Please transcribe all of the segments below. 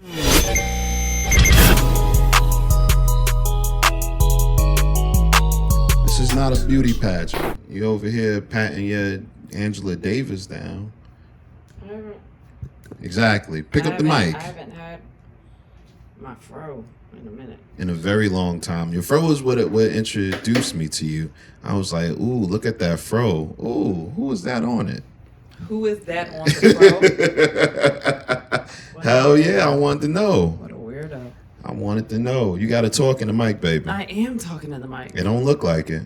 This is not a beauty pageant. You over here patting your Angela Davis down. Exactly. Pick up the mic. I haven't had my fro in a minute. In a very long time. Your fro is what introduced me to you. I was like, ooh, look at that fro. Ooh, who is that on it? Who is that on the fro? Hell yeah, I wanted to know. What a weirdo. I wanted to know. You got to talk in the mic, baby. I am talking to the mic. It don't look like it.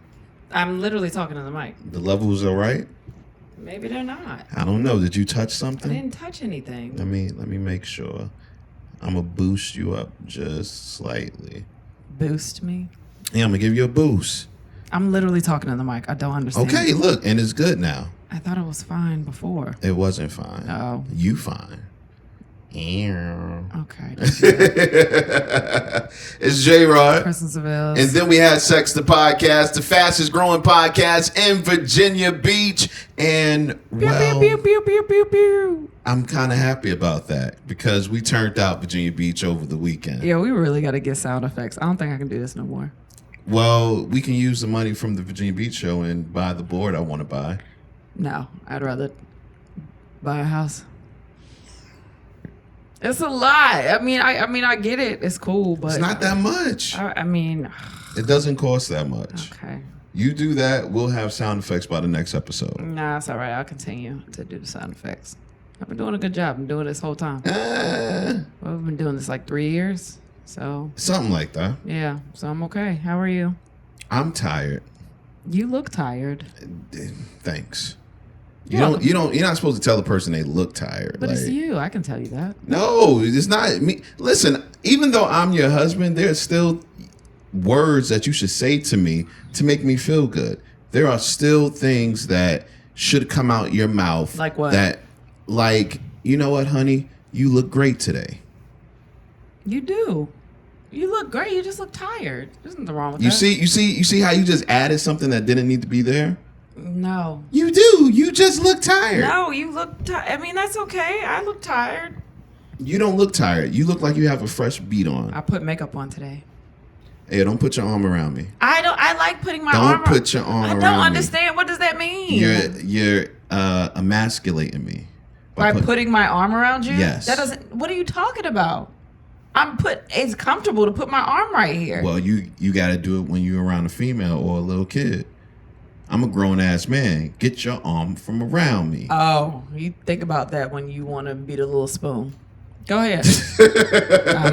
I'm literally talking to the mic. The levels are right? Maybe they're not. I don't know. Did you touch something? I didn't touch anything. Let me make sure. I'm going to boost you up just slightly. Boost me? Yeah, I'm going to give you a boost. I'm literally talking to the mic. I don't understand. Okay, look, and it's good now. I thought it was fine before. It wasn't fine. Oh. You fine. Okay. It's J-Rod. Kristen Seville. And then we had Sex the Podcast, the fastest growing podcast in Virginia Beach. And, well, pew, pew, pew, pew, pew. I'm kind of happy about that because we turned out Virginia Beach over the weekend. Yeah, we really got to get sound effects. I don't think I can do this no more. Well, we can use the money from the Virginia Beach show and buy the board I want to buy. No, I'd rather buy a house. It's a lot. I mean, I get it. It's cool, but it's not that much. I mean, it doesn't cost that much. Okay. You do that, we'll have sound effects by the next episode. Nah, it's all right. I'll continue to do the sound effects. I've been doing a good job. I'm doing this whole time. Well, we've been doing this like 3 years, so something like that. Yeah, so I'm okay. How are you? I'm tired. You look tired. Thanks. You're not supposed to tell the person they look tired. But it's you. I can tell you that. No, it's not me. Listen, even though I'm your husband, there's still words that you should say to me to make me feel good. There are still things that should come out your mouth. Like what? Like, you know what, honey? You look great today. You do. You look great. You just look tired. There's nothing wrong with that. You see how you just added something that didn't need to be there? No. You do. You just look tired. No, you look tired. I mean, that's okay. I look tired. You don't look tired. You look like you have a fresh beat on. I put makeup on today. Hey, don't put your arm around me. I like putting my arm around. Don't put your arm around me. I don't understand. What does that mean? You're emasculating me. By putting my arm around you? Yes. That doesn't. What are you talking about? It's comfortable to put my arm right here. Well, you got to do it when you're around a female or a little kid. I'm a grown-ass man. Get your arm from around me. Oh, you think about that when you want to beat a little spoon. Go ahead.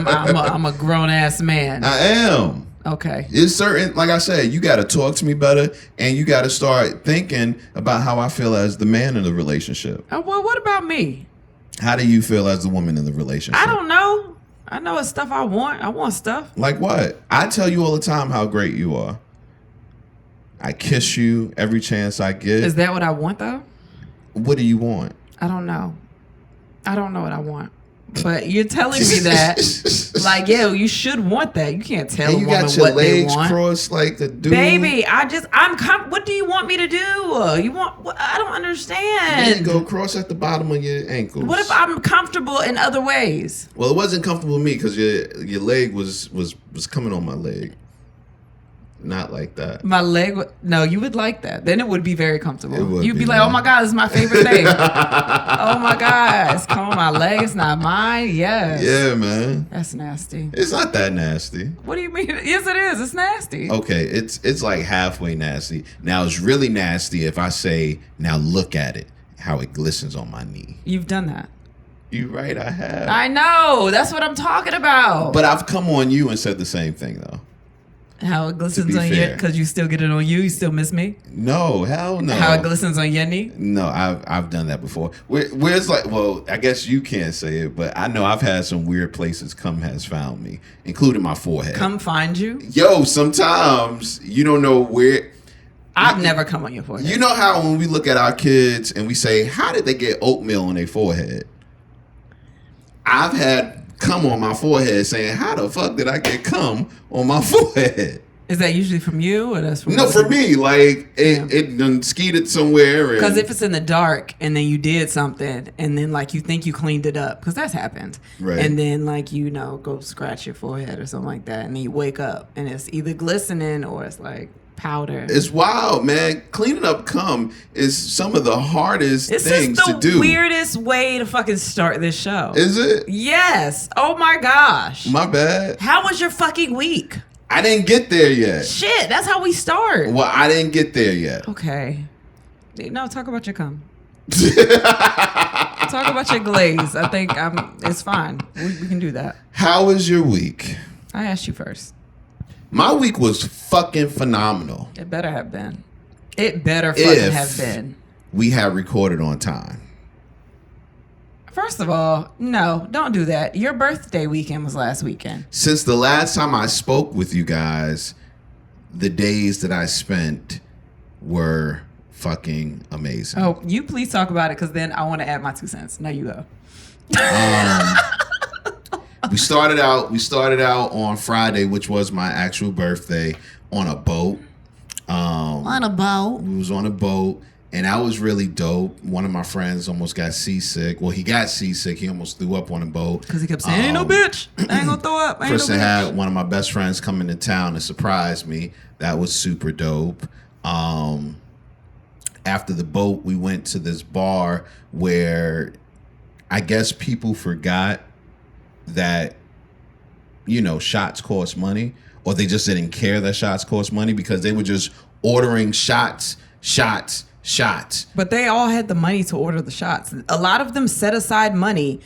I'm a grown-ass man. I am. Okay. It's certain, like I said, you got to talk to me better, and you got to start thinking about how I feel as the man in the relationship. Oh, well, what about me? How do you feel as the woman in the relationship? I don't know. I know it's stuff I want. I want stuff. Like what? I tell you all the time how great you are. I kiss you every chance I get. Is that what I want, though? What do you want? I don't know. I don't know what I want. But you're telling me that, like, yeah, you should want that. You can't tell a woman what they want. You got your legs crossed like the dude. Baby, what do you want me to do? I don't understand. Then you go cross at the bottom of your ankles. What if I'm comfortable in other ways? Well, it wasn't comfortable with me because your leg was coming on my leg. Not like that. My leg, no, you would like that. Then it would be very comfortable. You'd be like, nice. oh my God, this is my favorite thing. Oh my God, it's coming on my leg. It's not mine. Yes. Yeah, man. That's nasty. It's not that nasty. What do you mean? Yes, it is. It's nasty. Okay, it's like halfway nasty. Now it's really nasty if I say, now look at it, how it glistens on my knee. You've done that. You're right, I have. I know. That's what I'm talking about. But I've come on you and said the same thing, though. How it glistens on you, because you still get it on you. You still miss me? No, hell no. How it glistens on your knee? No, I've done that before. Where it's like, well, I guess you can't say it, but I know I've had some weird places cum has found me, including my forehead. Come find you? Yo, sometimes you don't know where. I've never come on your forehead. You know how when we look at our kids and we say, how did they get oatmeal on their forehead? I've had cum on my forehead saying, how the fuck did I get cum on my forehead? Is that usually from you or that's from No, for me. Like, it done skeeted somewhere. Because if it's in the dark and then you did something and then, like, you think you cleaned it up, because that's happened. Right. And then, like, go scratch your forehead or something like that. And then you wake up and it's either glistening or it's, like, powder. It's wild, man. Cleaning up cum is some of the hardest things to do. It's the weirdest way to fucking start this show. Is it? Yes. Oh, my gosh. My bad. How was your fucking week? I didn't get there yet. Shit, that's how we start. Well, I didn't get there yet. Okay. No, talk about your cum. Talk about your glaze. I think it's fine. We can do that. How was your week? I asked you first. My week was fucking phenomenal. It better have been. It better fucking have been. We had recorded on time. First of all, no, don't do that. Your birthday weekend was last weekend. Since the last time I spoke with you guys, the days that I spent were fucking amazing. Oh, you please talk about it because then I want to add my 2 cents. Now you go. We started out on Friday, which was my actual birthday, on a boat. On a boat. We was on a boat. And that was really dope. One of my friends almost got seasick. Well, he got seasick. He almost threw up on a boat. Because he kept saying, ain't no bitch. I ain't gonna throw up. I ain't First, no I bitch. had one of my best friends come into town to surprise me. That was super dope. After the boat, we went to this bar where I guess people forgot that, shots cost money. Or they just didn't care that shots cost money because they were just ordering shots. But they all had the money to order the shots. A lot of them set aside money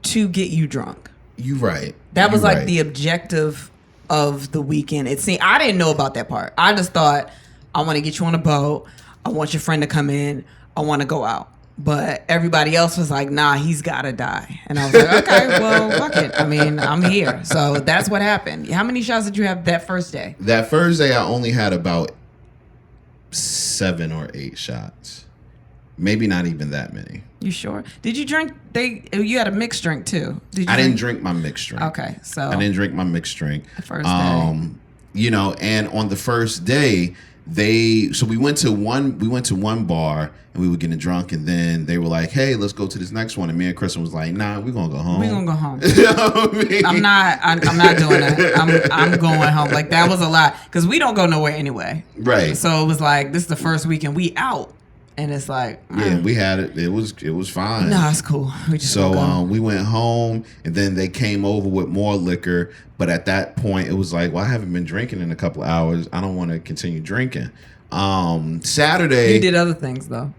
to get you drunk. You right. That was like the objective of the weekend. I didn't know about that part. I just thought, I want to get you on a boat. I want your friend to come in. I want to go out. But everybody else was like, nah, he's got to die. And I was like, okay, well, fuck it. I mean, I'm here. So that's what happened. How many shots did you have that first day? That first day, I only had about 7 or 8 shots. Maybe not even that many. You sure? Did you drink? You had a mixed drink too. I didn't drink my mixed drink. Okay, so I didn't drink my mixed drink. The first day. And on the first day, we went to one bar and we were getting drunk, and then they were like, hey, let's go to this next one, and me and Kristen was like, nah, we're gonna go home. We're gonna go home. You know what I mean? I'm not doing that. I'm going home. Like, that was a lot because we don't go nowhere anyway. Right. So it was like, this is the first weekend we out, and it's like, yeah, we had it. It was fine. No, it's cool. We went home, and then they came over with more liquor. But at that point, it was like, well, I haven't been drinking in a couple of hours. I don't want to continue drinking. Saturday, you did other things though.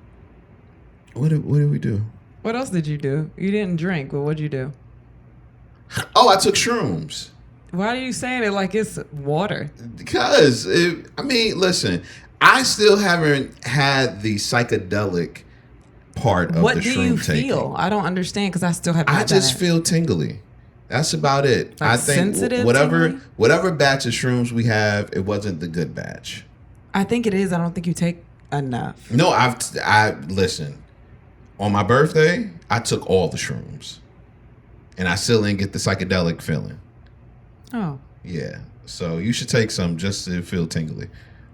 What did we do? What else did you do? You didn't drink, but what'd you do? Oh, I took shrooms. Why are you saying it like it's water? Because listen, I still haven't had the psychedelic part of what the shroom taking. What do you feel? I don't understand because I still haven't. I just feel tingly. That's about it. Like, I think sensitive whatever batch of shrooms we have, it wasn't the good batch. I think it is. I don't think you take enough. No, I listen. On my birthday, I took all the shrooms, and I still didn't get the psychedelic feeling. Oh. Yeah. So you should take some just to feel tingly.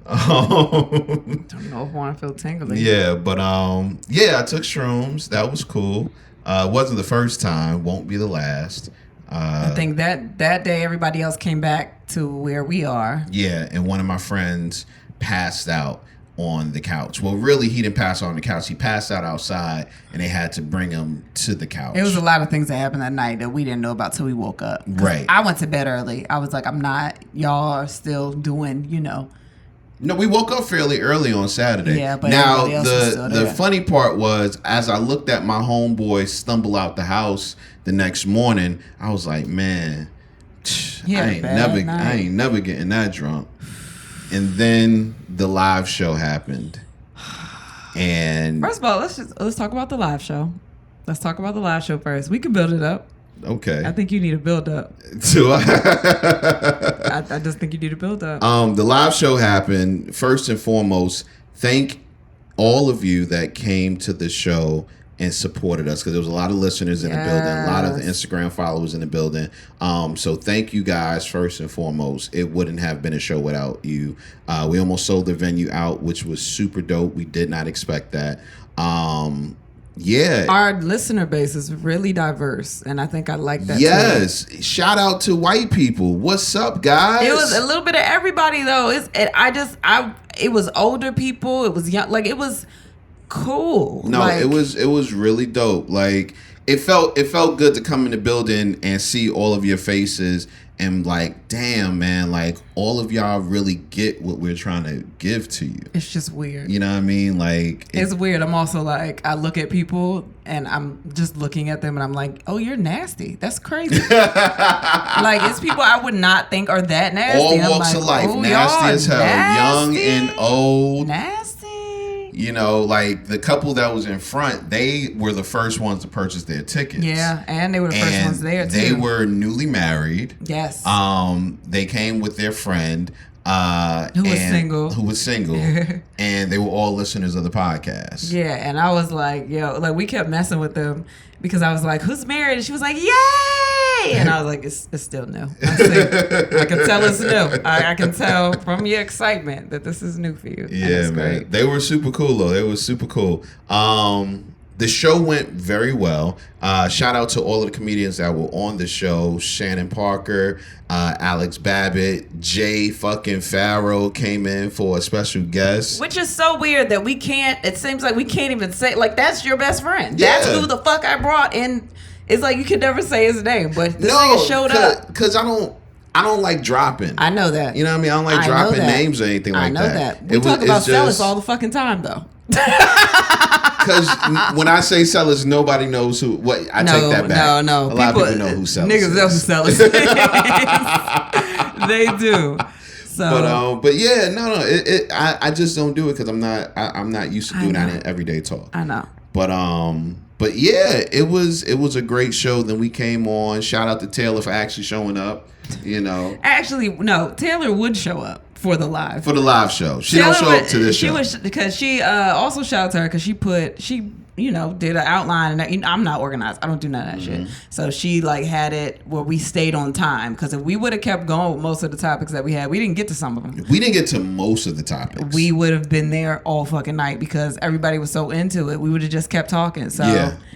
Don't know if I want to feel tingly. Yeah, but I took shrooms. That was cool. Wasn't the first time. Won't be the last. I think that day everybody else came back to where we are. Yeah, and one of my friends passed out on the couch. Well, really, he didn't pass out on the couch. He passed out outside, and they had to bring him to the couch. It was a lot of things that happened that night that we didn't know about till we woke up. Right. I went to bed early. I was like, I'm not. Y'all are still doing, No, we woke up fairly early on Saturday. Yeah, but now everybody else was still the there. funny part was, as I looked at my homeboy stumble out the house the next morning, I was like, man, I ain't never getting that drunk. And then the live show happened. And first of all, let's talk about the live show. Let's talk about the live show first. We can build it up. Okay. I think you need a build up. I just think you need a build up. The live show happened. First and foremost, thank all of you that came to the show and supported us, because there was a lot of listeners in the building, a lot of the Instagram followers in the building. So thank you guys first and foremost. It wouldn't have been a show without you. We almost sold the venue out, which was super dope. We did not expect that. Yeah. Our listener base is really diverse, and I think I like that yes. too. Shout out to white people. What's up, guys? It was a little bit of everybody though. It was older people, it was young, like it was cool. No, like, it was really dope. Like it felt good to come in the building and see all of your faces and like, damn man, like all of y'all really get what we're trying to give to you. It's just weird. You know what I mean? Like it's weird. I'm also like, I look at people and I'm just looking at them and I'm like, oh, you're nasty. That's crazy. Like it's people I would not think are that nasty. All walks of life, oh, nasty as hell, nasty, young and old. Nasty. You know, like the couple that was in front, they were the first ones to purchase their tickets. Yeah, and they were the first ones there too. They were newly married. Yes. They came with their friend who was single. And they were all listeners of the podcast. Yeah, and I was like, yo, like we kept messing with them because I was like, who's married? And she was like, yay! And I was like, it's still new. I can tell it's new. I can tell from your excitement that this is new for you. Yeah, man. Great. They were super cool though. They were super cool. The show went very well. Shout out to all of the comedians that were on the show. Shannon Parker, Alex Babbitt, Jay fucking Farrow came in for a special guest. Which is so weird that we can't, it seems like we can't even say, like, that's your best friend. Yeah. That's who the fuck I brought in. It's like you could never say his name, but this nigga showed up. Because I don't like dropping. I know that. You know what I mean? I don't like dropping names or anything like that. I know that. We talk about Celis all the fucking time, though. Because when I say Celis, nobody knows who. What I take that back. No. A lot of people know who Celis is. Niggas know who Celis is. They do. So, but yeah, no. I just don't do it because I'm not used to doing that in everyday talk. I know. But yeah, it was a great show. Then we came on. Shout out to Taylor for actually showing up. You know, actually, no, Taylor would show up for the live show. She don't show up to this show. Because she also shout out to her because she did an outline, and I'm not organized. I don't do none of that shit. So she like had it where we stayed on time, because if we would have kept going with most of the topics that we had, we didn't get to some of them. We didn't get to most of the topics. We would have been there all fucking night because everybody was so into it. We would have just kept talking. So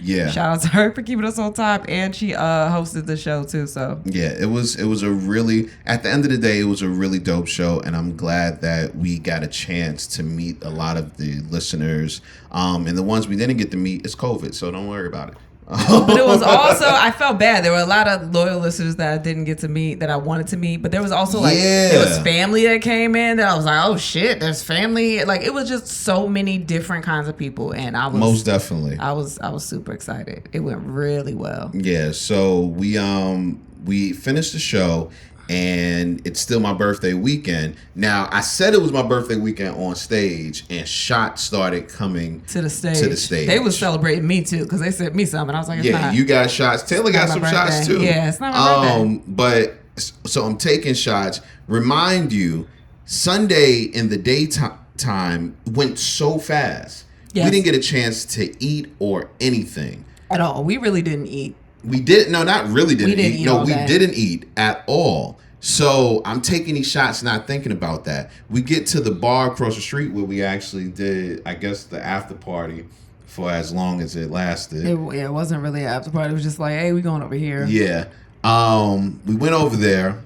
yeah. Shout out to her for keeping us on top, and she hosted the show too. So yeah, it was a really, at the end of the day, it was a really dope show, and I'm glad that we got a chance to meet a lot of the listeners. And the ones we didn't get to meet, it's COVID, so don't worry about it. But it was also, I felt bad. There were a lot of loyal listeners that I didn't get to meet that I wanted to meet, but there was also there was family that came in that I was like, oh shit, there's family. Like it was just so many different kinds of people, and I was most definitely. I was super excited. It went really well. Yeah, so we finished the show. And it's still my birthday weekend. Now, I said it was my birthday weekend on stage, and shots started coming to the stage. They was celebrating me too, because they sent me some, and I was like, it's not. You got shots. Taylor got some shots too. Yeah, it's not my birthday. But so I'm taking shots. Remind you, Sunday in the daytime went so fast. Yes. We didn't get a chance to eat or anything at all. We really didn't eat. We did not really didn't eat. No, we didn't eat at all. So I'm taking these shots, not thinking about that. We get to the bar across the street where we actually did, I guess, the after party for as long as it lasted. It wasn't really an after party. It was just like, hey, we going over here. Yeah. We went over there,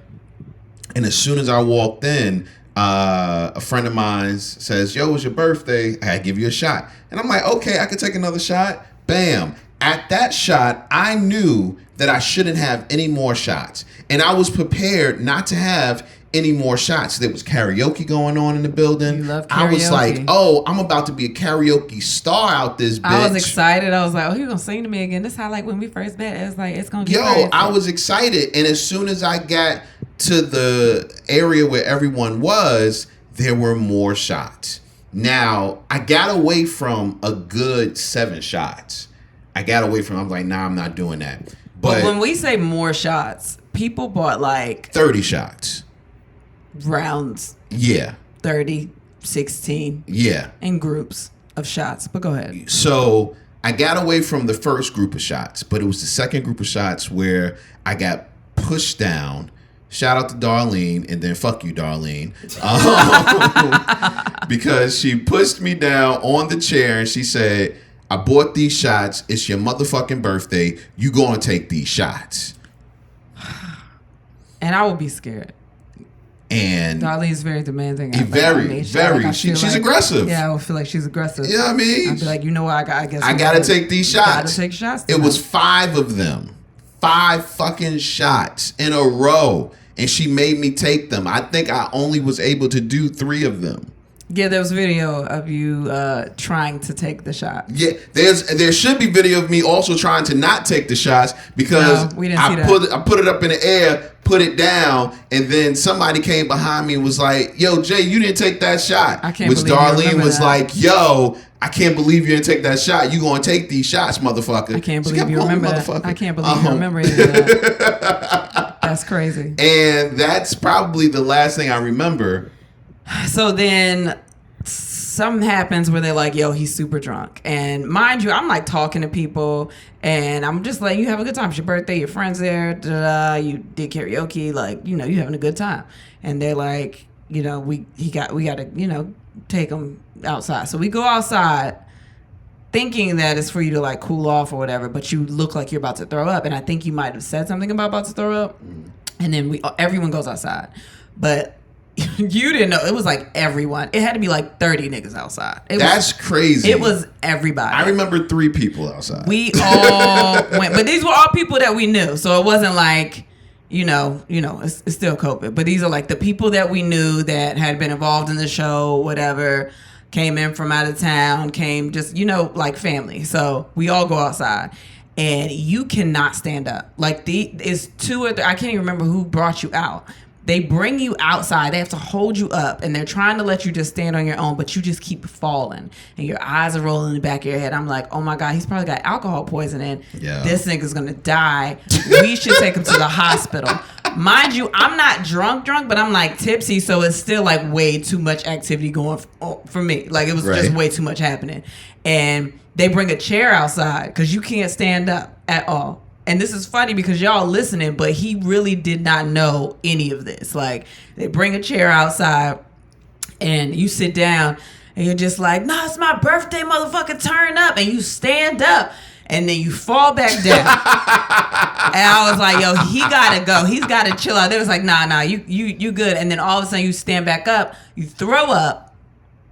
and as soon as I walked in, a friend of mine says, yo, it's your birthday. I give you a shot. And I'm like, okay, I could take another shot. Bam. At that shot, I knew that I shouldn't have any more shots. And I was prepared not to have any more shots. There was karaoke going on in the building. You love karaoke. I was like, oh, I'm about to be a karaoke star out this bitch. I was excited. I was like, oh, you're going to sing to me again. This is how, like, when we first met, it was like, it's going to be crazy. I was excited. And as soon as I got to the area where everyone was, there were more shots. Now, I got away from a good 7 shots. I'm like, nah, I'm not doing that. But when we say more shots, people bought like 30 shots. Rounds. Yeah. 30, 16. Yeah. In groups of shots. But go ahead. So I got away from the first group of shots, but it was the second group of shots where I got pushed down. Shout out to Darlene, and then fuck you, Darlene. Because she pushed me down on the chair and she said, I bought these shots. It's your motherfucking birthday. You gonna take these shots. And I would be scared. And Darlene's very demanding. Very. She's aggressive. Yeah, I would feel like she's aggressive. Yeah, I mean, I'd be like, you know what? I guess I gotta take these shots. Gotta take shots. It was 5 of them, 5 fucking shots in a row, and she made me take them. I think I only was able to do 3 of them. Yeah, there was video of you trying to take the shot. Yeah, there should be video of me also trying to not take the shots because we didn't see that. I put it up in the air, put it down, and then somebody came behind me and was like, "Yo, Jay, you didn't take that shot." I can't Which believe Darlene was that. like, "Yo, I can't believe you didn't take that shot. You gonna take these shots, motherfucker." I can't She believe kept you calling me remember that. motherfucker. I can't believe you remember any of that. That's crazy. And that's probably the last thing I remember. So then something happens where they're like, yo, he's super drunk. And mind you, I'm like talking to people and I'm just like, you have a good time. It's your birthday, your friends there, you did karaoke, like, you know, you having a good time. And they're like, you know, we got to, you know, take him outside. So we go outside thinking that it's for you to like cool off or whatever, but you look like you're about to throw up. And I think you might have said something about to throw up. And then everyone goes outside. But you didn't know. It was like everyone. It had to be like 30 niggas outside. That's crazy. It was everybody. I remember 3 people outside. We all went. But these were all people that we knew. So it wasn't like, you know, it's still COVID. But these are like the people that we knew that had been involved in the show, whatever, came in from out of town, came just, you know, like family. So we all go outside. And you cannot stand up. Like, it's 2 or 3. I can't even remember who brought you out. They bring you outside. They have to hold you up, and they're trying to let you just stand on your own, but you just keep falling, and your eyes are rolling in the back of your head. I'm like, oh my God, he's probably got alcohol poisoning. Yeah. This nigga's gonna die. We should take him to the hospital. Mind you, I'm not drunk, but I'm like tipsy, so it's still like way too much activity going for me. Like, it was just way too much happening. And they bring a chair outside because you can't stand up at all. And this is funny because y'all listening, but he really did not know any of this. Like, they bring a chair outside and you sit down and you're just like, no, it's my birthday, motherfucker, turn up. And you stand up and then you fall back down. And I was like, yo, he gotta go. He's gotta chill out. They was like, nah, you good. And then all of a sudden you stand back up, you throw up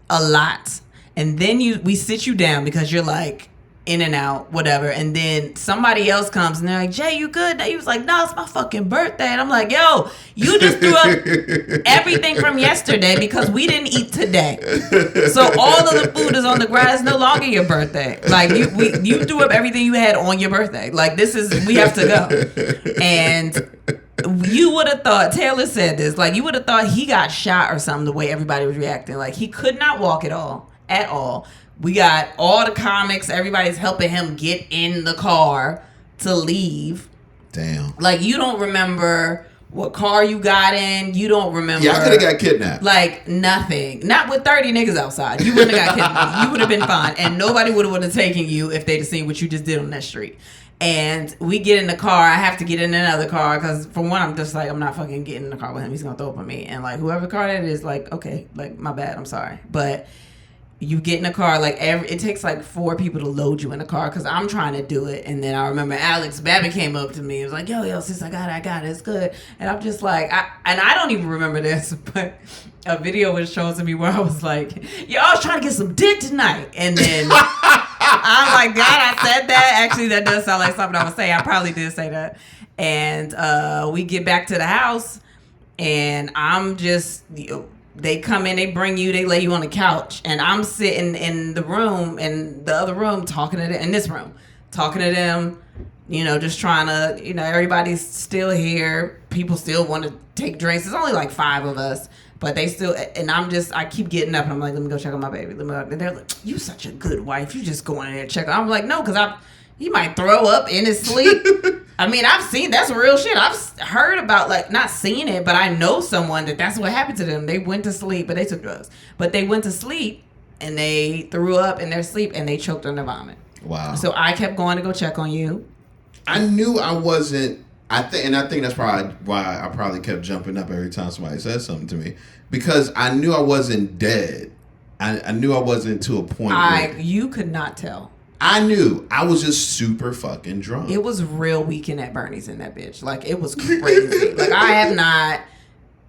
a lot. And then we sit you down because you're like, in and out, whatever, and then somebody else comes and they're like, Jay, you good? And he was like, no, it's my fucking birthday. And I'm like, yo, you just threw up everything from yesterday because we didn't eat today. So all of the food is on the ground. It's no longer your birthday. Like, you threw up everything you had on your birthday. Like, we have to go. And you would have thought, Taylor said this, like, you would have thought he got shot or something the way everybody was reacting. Like, he could not walk at all. We got all the comics. Everybody's helping him get in the car to leave. Damn. Like, you don't remember what car you got in. You don't remember. Yeah, I could have got kidnapped. Like, nothing. Not with 30 niggas outside. You wouldn't have got kidnapped. You would have been fine. And nobody would have taken you if they'd have seen what you just did on that street. And we get in the car. I have to get in another car because, for one, I'm just like, I'm not fucking getting in the car with him. He's going to throw up on me. And, like, whoever car that is, like, okay, like, my bad. I'm sorry. But you get in a car, like, it takes like 4 people to load you in a car because I'm trying to do it. And then I remember Alex Babbitt came up to me and was like, yo, sis, I got it, it's good. And I'm just like, I don't even remember this, but a video was shown to me where I was like, yo, I was trying to get some dick tonight. And then I'm like, God, I said that. Actually, that does sound like something I would say. I probably did say that. And we get back to the house and I'm just... They come in, they bring you, they lay you on the couch, and I'm sitting in the room, in the other room, talking to them, in this room, talking to them, you know, just trying to, you know, everybody's still here. People still want to take drinks. There's only like 5 of us, but they still, and I keep getting up, and I'm like, let me go check on my baby. And they're like, you such a good wife. You just going in there and check. I'm like, no, because he might throw up in his sleep. I mean, I've seen, that's real shit. I've heard about, like, not seen it, but I know someone that's what happened to them. They went to sleep, but they took drugs. But they went to sleep, and they threw up in their sleep, and they choked on their vomit. Wow. So I kept going to go check on you. I knew I wasn't. I think that's probably why I probably kept jumping up every time somebody said something to me, because I knew I wasn't dead. I knew I wasn't to a point. You could not tell. I knew I was just super fucking drunk. It was real weekend at Bernie's in that bitch. Like, it was crazy. Like, I have not.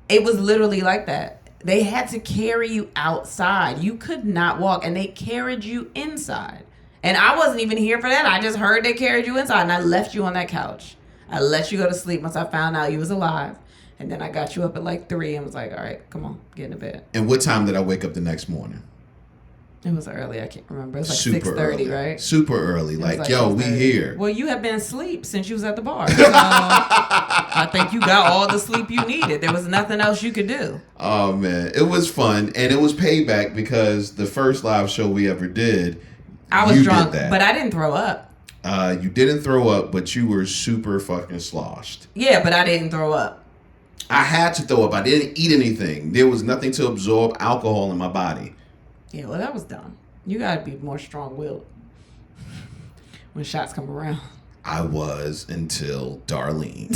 It was literally like that. They had to carry you outside. You could not walk, and they carried you inside. And I wasn't even here for that. I just heard they carried you inside, and I left you on that couch. I let you go to sleep once I found out you was alive. And then I got you up at like 3 and was like, all right, come on, get into bed. And what time did I wake up the next morning? It was early. I can't remember. It was like Super 6:30, early. right? Super early. Like, yo, we here. Well, you have been asleep since you was at the bar. So I think you got all the sleep you needed. There was nothing else you could do. Oh, man. It was fun. And it was payback because the first live show we ever did, I was drunk, but I didn't throw up. You didn't throw up, but you were super fucking sloshed. Yeah, but I didn't throw up. I had to throw up. I didn't eat anything. There was nothing to absorb alcohol in my body. Yeah, well, that was dumb. You gotta be more strong-willed when shots come around. I was until Darlene.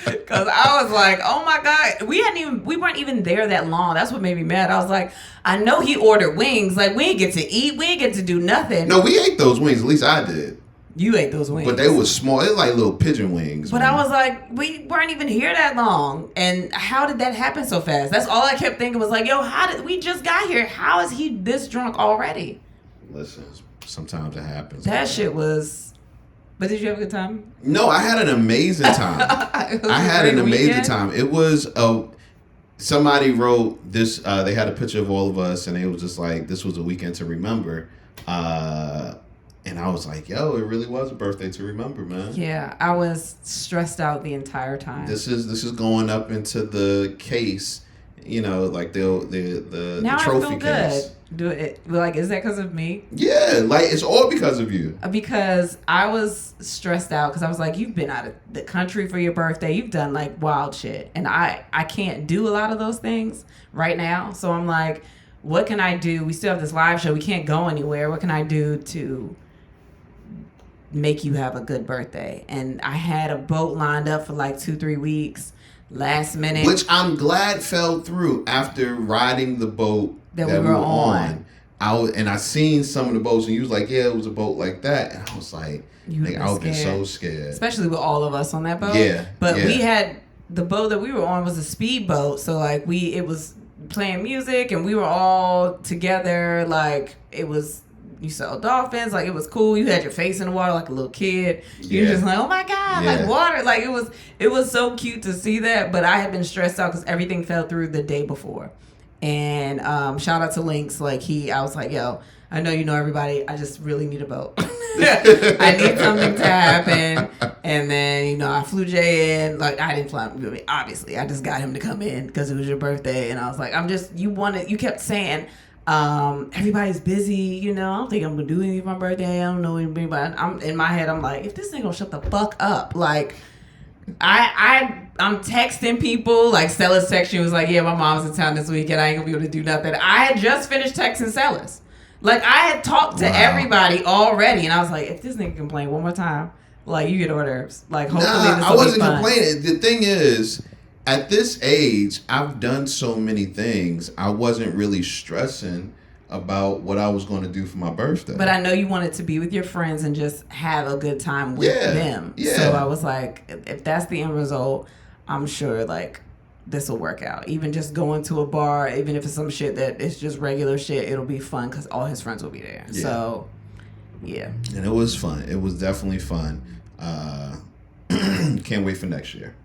Because I was like, oh my God, we weren't even there that long. That's what made me mad. I was like, I know he ordered wings. Like, we didn't get to eat. We didn't get to do nothing. No, we ate those wings. At least I did. You ate those wings. But they were small. They were like little pigeon wings. But man. I was like, we weren't even here that long. And how did that happen so fast? That's all I kept thinking was like, yo, we just got here. How is he this drunk already? Listen, sometimes it happens. That shit was... But did you have a good time? No, I had an amazing time. I had an amazing time. It was... somebody wrote this... they had a picture of all of us, and it was just like, this was a weekend to remember. And I was like, yo, it really was a birthday to remember, man. Yeah, I was stressed out the entire time. This is going up into the case, you know, like the trophy I feel case. Good. Like, is that because of me? Yeah, like it's all because of you. Because I was stressed out because I was like, you've been out of the country for your birthday. You've done like wild shit. And I can't do a lot of those things right now. So I'm like, what can I do? We still have this live show. We can't go anywhere. What can I do to make you have a good birthday? And I had a boat lined up for like 2-3 weeks. Last minute, which I'm glad fell through after riding the boat that we were on. I seen some of the boats, and you was like, yeah, it was a boat like that. And I was like, I would be so scared. Especially with all of us on that boat. Yeah. But we had, the boat that we were on was a speedboat. So like it was playing music and we were all together. Like it was, you saw dolphins. Like it was cool. You had your face in the water like a little kid. You were just like, oh my God, like water. Like it was so cute to see that. But I had been stressed out because everything fell through the day before. And shout out to Links. Like I was like, yo, I know you know everybody. I just really need a boat. I need something to happen. And then, I flew Jay in. Like, I didn't fly him, obviously. I just got him to come in because it was your birthday. And I was like, you kept saying, everybody's busy, I don't think I'm going to do anything for my birthday. I don't know anybody. But in my head, I'm like, if this thing going to shut the fuck up, like, I'm texting people. Like, Stella's texting was like, yeah, my mom's in town this weekend. I ain't going to be able to do nothing. I had just finished texting Stella's. Like, I had talked to everybody already, and I was like, if this nigga complain one more time, like, you get hors d'oeuvres. Like, hopefully this will be fun. I wasn't complaining. The thing is, at this age, I've done so many things. I wasn't really stressing about what I was going to do for my birthday. But I know you wanted to be with your friends and just have a good time with them. Yeah. So I was like, if that's the end result, I'm sure, like, this will work out. Even just going to a bar, even if it's some shit that it's just regular shit, it'll be fun because all his friends will be there. Yeah. So, yeah. And it was fun. It was definitely fun. Can't wait for next year.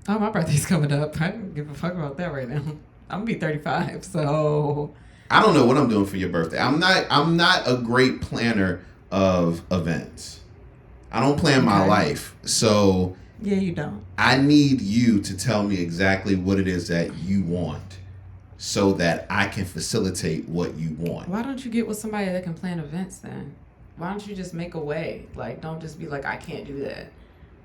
Oh, my birthday's coming up. I don't give a fuck about that right now. I'm gonna be 35, so I don't know what I'm doing for your birthday. I'm not a great planner of events. I don't plan my life, so. Yeah, you don't. I need you to tell me exactly what it is that you want so that I can facilitate what you want. Why don't you get with somebody that can plan events then? Why don't you just make a way? Like, don't just be like, I can't do that.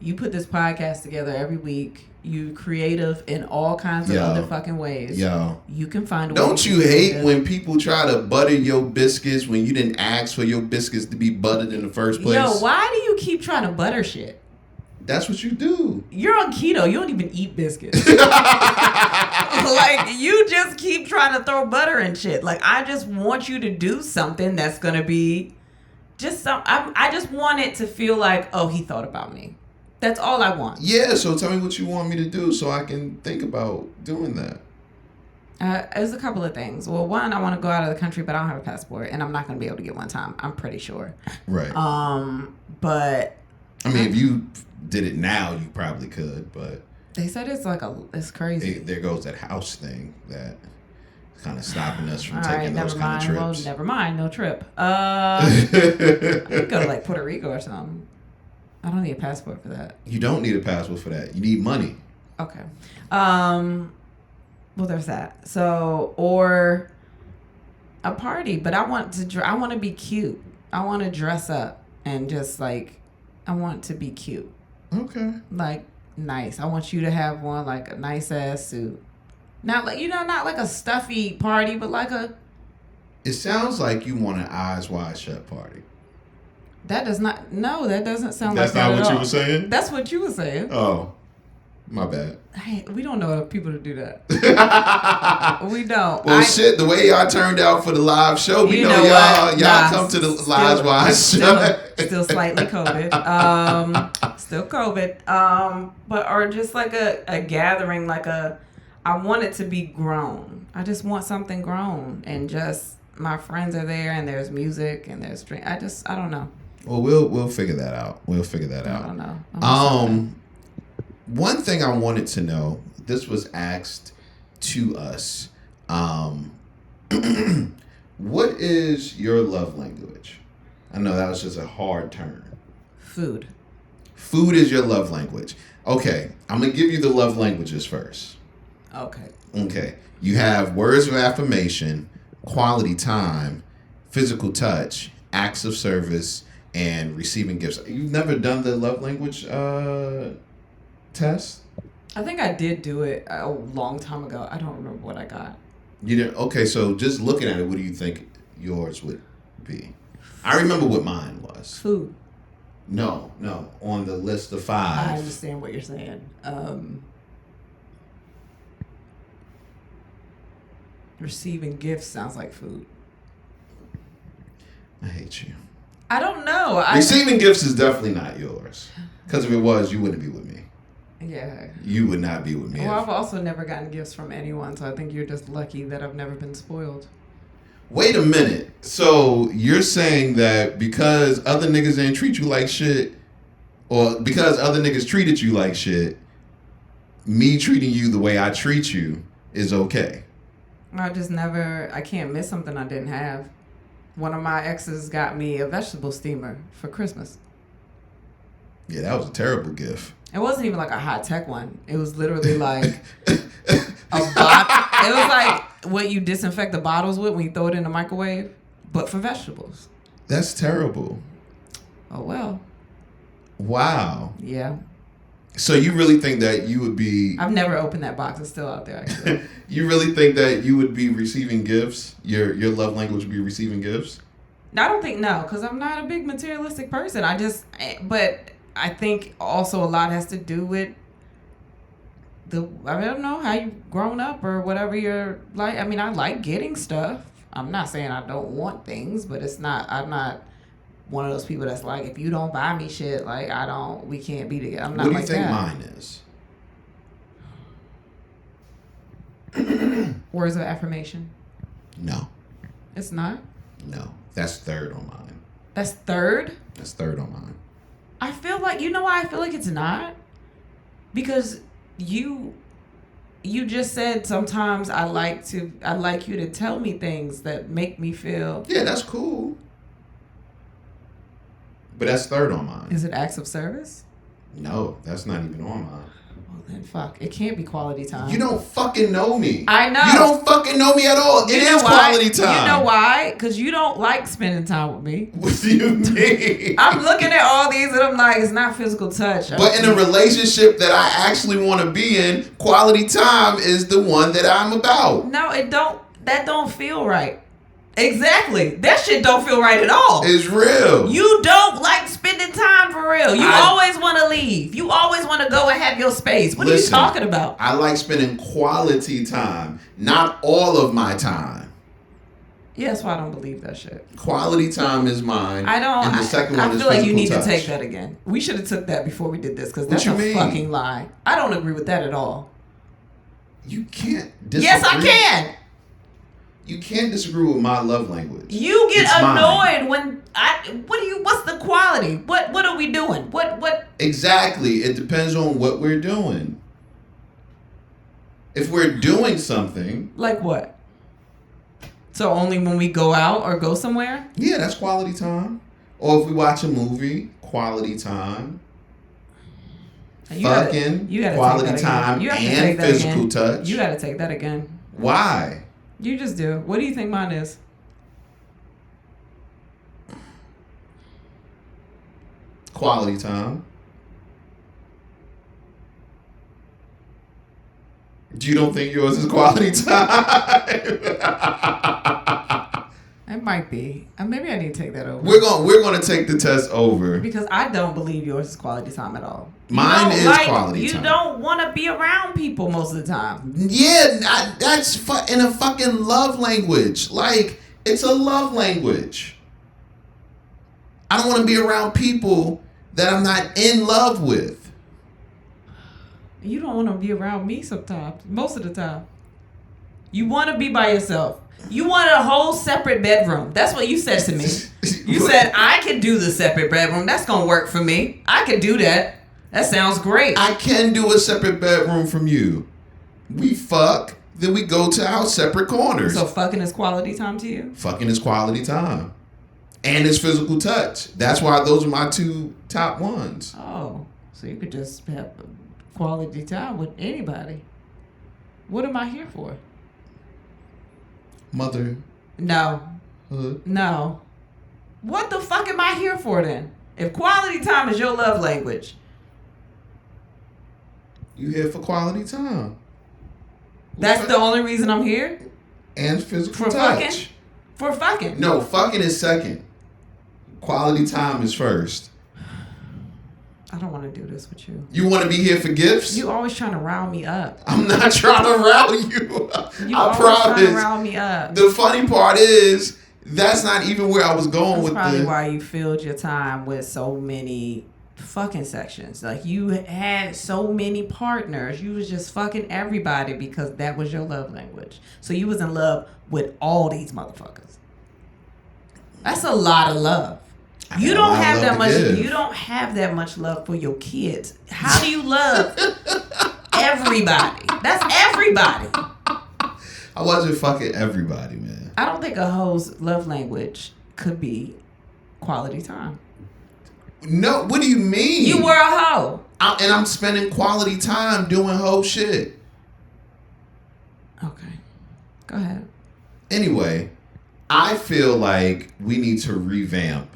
You put this podcast together every week. You creative in all kinds of other fucking ways. Yo. You can find a way. Don't you hate when people try to butter your biscuits when you didn't ask for your biscuits to be buttered in the first place? Yo, why do you keep trying to butter shit? That's what you do. You're on keto. You don't even eat biscuits. Like, you just keep trying to throw butter and shit. Like, I just want you to do something that's going to be just some. I just want it to feel like, oh, he thought about me. That's all I want. Yeah, so tell me what you want me to do so I can think about doing that. There's a couple of things. Well, one, I want to go out of the country, but I don't have a passport, and I'm not going to be able to get one time. I'm pretty sure. Right. But I mean, if you did it now, you probably could, but they said it's crazy. There goes that house thing that kind of stopping us from all taking right, those never kind mind. of trips. Well, never mind. No trip. I could go to like Puerto Rico or something. I don't need a passport for that. You don't need a passport for that. You need money. Okay. Well, there's that. So, or a party, but I want to be cute. I want to dress up and just like, I want to be cute. Okay. Like, nice. I want you to have one, like a nice ass suit. Not like, not like a stuffy party, but like a. It sounds like you want an eyes wide shut party. That does not. No, that doesn't sound That's like that. not what at you all. were saying? That's what you were saying. Oh, my bad. Hey, we don't know people to do that. We don't. Well, shit, the way y'all turned out for the live show, we know y'all come to the live wide show. Still slightly COVID. Still COVID. But or just like a gathering, I want it to be grown. I just want something grown, and just my friends are there, and there's music, and there's drink. I don't know. Well, we'll figure that out. I don't know. One thing I wanted to know, this was asked to us. What is your love language? I know that was just a hard turn. Food. Food is your love language. Okay, I'm going to give you the love languages first. Okay. You have words of affirmation, quality time, physical touch, acts of service, and receiving gifts. You've never done the love language test? I think I did do it a long time ago. I don't remember what I got. You didn't? Okay, so just looking at it, what do you think yours would be? I remember what mine was. Food. No. On the list of 5. I understand what you're saying. Receiving gifts sounds like food. I hate you. I don't know. Receiving gifts is definitely not yours. Because if it was, you wouldn't be with me. Yeah. You would not be with me. Well, I've also never gotten gifts from anyone, so I think you're just lucky that I've never been spoiled. Wait a minute. So you're saying that because other niggas didn't treat you like shit, or because other niggas treated you like shit, me treating you the way I treat you is okay? I can't miss something I didn't have. One of my exes got me a vegetable steamer for Christmas. Yeah, that was a terrible gift. It wasn't even like a high-tech one. It was literally like a bottle. It was like what you disinfect the bottles with when you throw it in the microwave, but for vegetables. That's terrible. Oh, well. Wow. Yeah. So you really think that you would be... I've never opened that box. It's still out there, actually. You really think that you would be receiving gifts? Your love language would be receiving gifts? I don't think, no, because I'm not a big materialistic person. But I think also a lot has to do with I don't know how you've grown up or whatever you're like. I mean, I like getting stuff. I'm not saying I don't want things, but I'm not one of those people that's like, if you don't buy me shit, like we can't be together. I'm not like that. What do you think mine is? Words of affirmation? No. It's not? No. That's third on mine. That's third? That's third on mine. I feel like, you know why I feel like it's not? Because you just said sometimes I like you to tell me things that make me feel. Yeah, that's cool. But that's third on mine. Is it acts of service? No, that's not even on mine. Well, then fuck. It can't be quality time. You don't fucking know me. I know. You don't fucking know me at all. It is quality time. You know why? Because you don't like spending time with me. What do you mean? I'm looking at all these and I'm like, it's not physical touch. But in a relationship that I actually want to be in, quality time is the one that I'm about. No, it don't. That don't feel right. Exactly. That shit don't feel right at all. It's real. You don't like spending time for real. You always want to leave. You always want to go and have your space. What are you talking about? I like spending quality time, not all of my time. Yeah, that's why I don't believe that shit. Quality time is mine. I don't. And the second one is feel like you need touch. to take that again. We should have took that before we did this because that's a fucking lie. I don't agree with that at all. You can't disagree. Yes, I can. You can't disagree with my love language. You get annoyed when what's the quality? What are we doing? What Exactly. It depends on what we're doing. If we're doing something. Like what? So only when we go out or go somewhere? Yeah, that's quality time. Or if we watch a movie, quality time. Fucking quality time and physical touch. You gotta take that again. Why? You just do. What do you think mine is? Quality time. You don't think yours is quality time? It might be. Maybe I need to take that over. We're gonna take the test over because I don't believe yours is quality time at all. Mine is quality time. You don't want to be around people most of the time. Yeah, that's in a fucking love language. Like, it's a love language. I don't want to be around people that I'm not in love with. You don't want to be around me sometimes. Most of the time. You want to be by yourself. You want a whole separate bedroom. That's what you said to me. You said, I can do the separate bedroom. That's going to work for me. I can do that. That sounds great. I can do a separate bedroom from you. We fuck, then we go to our separate corners. So fucking is quality time to you? Fucking is quality time. And it's physical touch. That's why those are my two top ones. Oh, so you could just have quality time with anybody. What am I here for? Mother. No. No. What the fuck am I here for then? If quality time is your love language. You here for quality time. That's the only reason I'm here? And physical for touch. Fucking? For fucking? No, fucking is second. Quality time is first. I don't want to do this with you. You want to be here for gifts? You always trying to rile me up. I'm not trying to rile you. I promise. Trying to rile me up. The funny part is that's not even where I was going with That's probably why you filled your time with so many fucking sections. Like you had so many partners. You was just fucking everybody because that was your love language. So you was in love with all these motherfuckers. That's a lot of love. You don't have that much. You don't have that much love for your kids. How do you love everybody? That's everybody. I wasn't fucking everybody, man. I don't think a hoe's love language could be quality time. No, what do you mean? You were a hoe. And I'm spending quality time doing hoe shit. Okay. Go ahead. Anyway, I feel like we need to revamp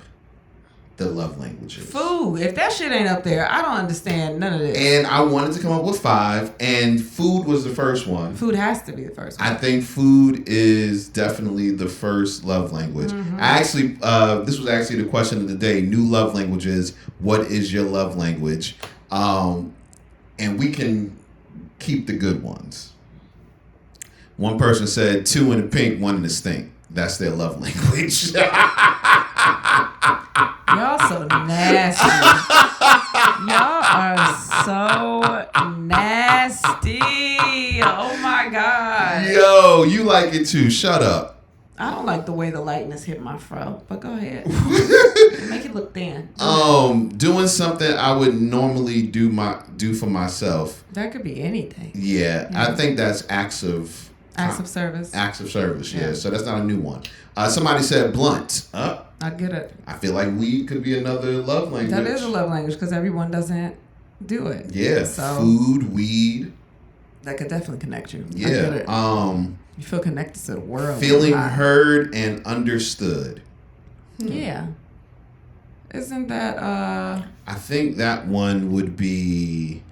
the love languages. Food. If that shit ain't up there, I don't understand none of this. And I wanted to come up with 5, and food was the first one. Food has to be the first one. I think food is definitely the first love language. Mm-hmm. I actually, this was actually the question of the day. New love languages. What is your love language? And we can keep the good ones. One person said 2 in the pink, 1 in the stink. That's their love language. Y'all so nasty. Y'all are so nasty. Oh my God. Yo, you like it too. Shut up. I don't like the way the lightness hit my fro, but go ahead. Make it look thin. Doing something I would normally do for myself. That could be anything. Yeah. I think that's acts of service. Acts of service, yeah. So that's not a new one. Somebody said blunt. I get it. I feel like weed could be another love language. That is a love language because everyone doesn't do it. Yeah, So, food, weed. That could definitely connect you. Yeah. I get it. You feel connected to the world. Feeling heard and understood. Yeah. Isn't that I think that one would be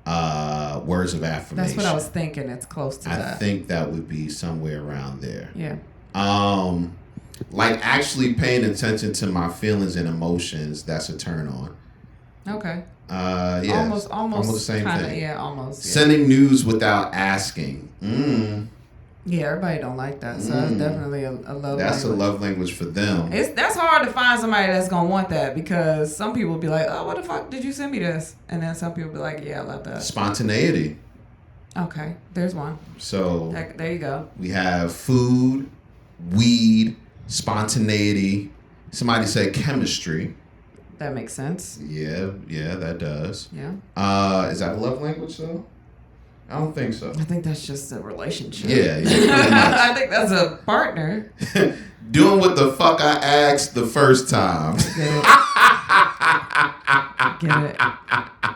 words of affirmation. That's what I was thinking. It's close to that. I think that would be somewhere around there. Yeah. Like actually paying attention to my feelings and emotions, that's a turn on. Okay. Yeah. Almost the same kinda, thing. Yeah, almost. Yeah. Sending news without asking. Yeah, everybody don't like that. So that's definitely a love language. That's a love language for them. That's hard to find somebody that's gonna want that, because some people be like, oh, what the fuck did you send me this? And then some people be like, yeah, I love that. Spontaneity. Okay, there's one. So there you go. We have food, weed, spontaneity. Somebody said chemistry. That makes sense. Yeah, that does. Yeah. Is that a love language though? I don't think so. I think that's just a relationship. Yeah, pretty much. I think that's a partner. Doing what the fuck I asked the first time. Get it.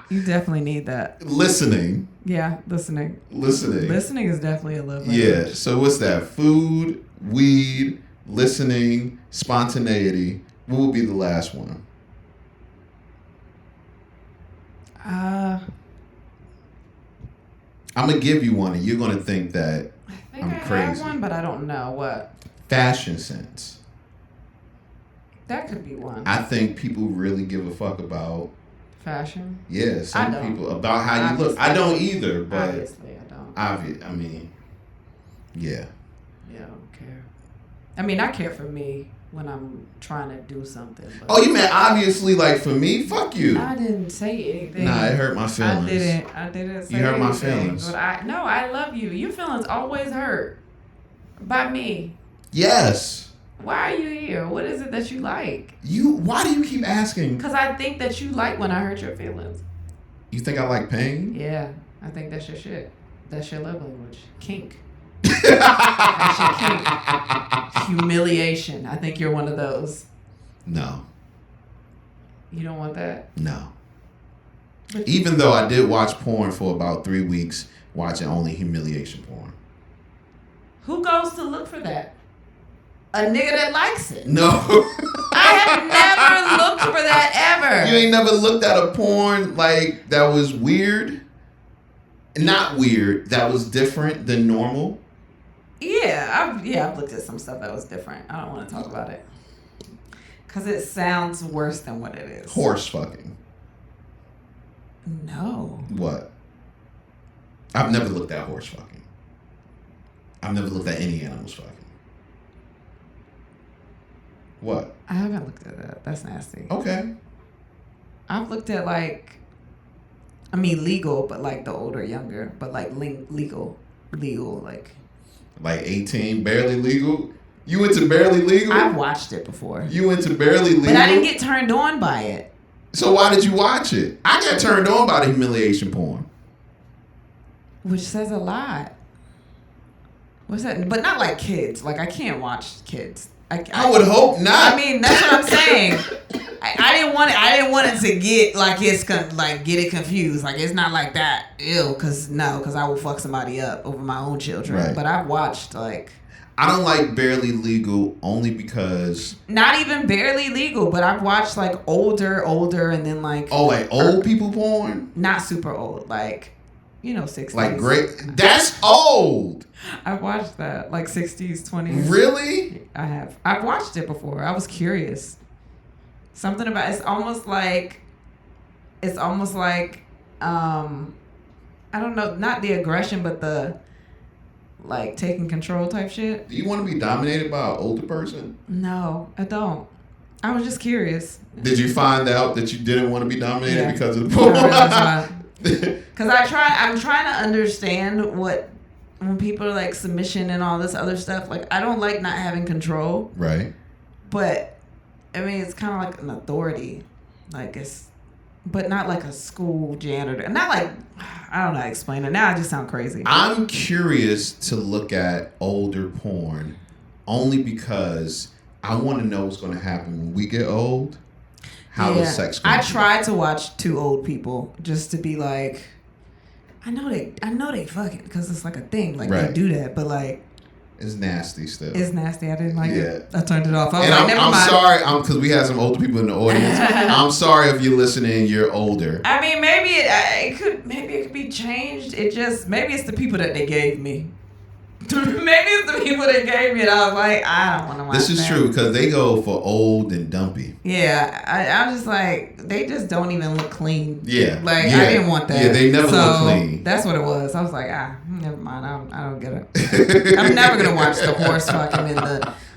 You definitely need that. Listening. Yeah, listening. Listening is definitely a love language. Yeah, so what's that? Food, weed, listening, spontaneity. What would be the last one? I'm going to give you one and you're going to think that I'm crazy. I have one, but I don't know what. Fashion sense. That could be one. I think people really give a fuck about fashion. Yeah, some people about how Obviously. you look. I don't either, but obviously I don't. I mean, yeah. Yeah, I don't care. I mean, I care for me when I'm trying to do something. Oh, you meant obviously like for me? Fuck you. I didn't say anything. Nah, it hurt my feelings. I didn't say you hurt my anything, feelings. But I love you. Your feelings always hurt by me. Yes. Why are you here? What is it that you like? Why do you keep asking? Because I think that you like when I hurt your feelings. You think I like pain? Yeah, I think that's your shit. That's your love language. Kink. That's your kink. Humiliation. I think you're one of those. No. You don't want that? No. Even though I did watch porn for about 3 weeks, watching only humiliation porn. Who goes to look for that? A nigga that likes it. No. I have never looked for that ever. You ain't never looked at a porn like that was weird? Not weird, that was different than normal? Yeah, I've looked at some stuff that was different. I don't want to talk about it. Because it sounds worse than what it is. Horse fucking. No. What? I've never looked at horse fucking. I've never looked at any animals fucking. What? I haven't looked at that. That's nasty. Okay. I've looked at legal, but like the older, younger, but like legal, like 18, barely legal? You went to barely legal? I've watched it before. You went to barely legal? But I didn't get turned on by it. So why did you watch it? I got turned on by the humiliation porn. Which says a lot. What's that? But not like kids. Like, I can't watch kids. I would hope not. I mean, that's what I'm saying. I didn't want it to get like get it confused. Like, it's not like that. Ew, because I will fuck somebody up over my own children. Right. But I've watched like. I don't like barely legal only because. Not even barely legal, but I've watched like older, and then like. Oh, like old people porn? Not super old, like, 60s. Like great. That's old. I've watched that, like 60s, 20s. Really? I have. I've watched it before. I was curious. Something about it's almost like I don't know, not the aggression, but the like taking control type shit. Do you want to be dominated by an older person? No, I don't. I was just curious. Did you find out that you didn't want to be dominated because of the porn? Because I'm trying to understand when people are like submission and all this other stuff. Like, I don't like not having control. Right. But I mean, it's kind of like an authority, but not like a school janitor. Not like, I don't know how to explain it. Now I just sound crazy. I'm curious to look at older porn only because I want to know what's going to happen when we get old. how the sex goes. I tried to watch Two Old People just to be like, I know they fucking, because it's like a thing, like they do that, but like it's nasty still. It's nasty. I didn't like it. I turned it off. I was like, never I'm mind. sorry, because we have some older people in the audience. I'm sorry if you're listening, you're older. I mean, maybe it could be changed. Maybe it's the people that they gave me. Maybe it's the people that gave me it. I was like, I don't want to watch This is true, because they go for old and dumpy. Yeah, I was just like, they just don't even look clean. Yeah. Like, I didn't want that. Yeah, they never look clean. That's what it was. I was like, never mind. I don't get it. I'm never going to watch the horse fucking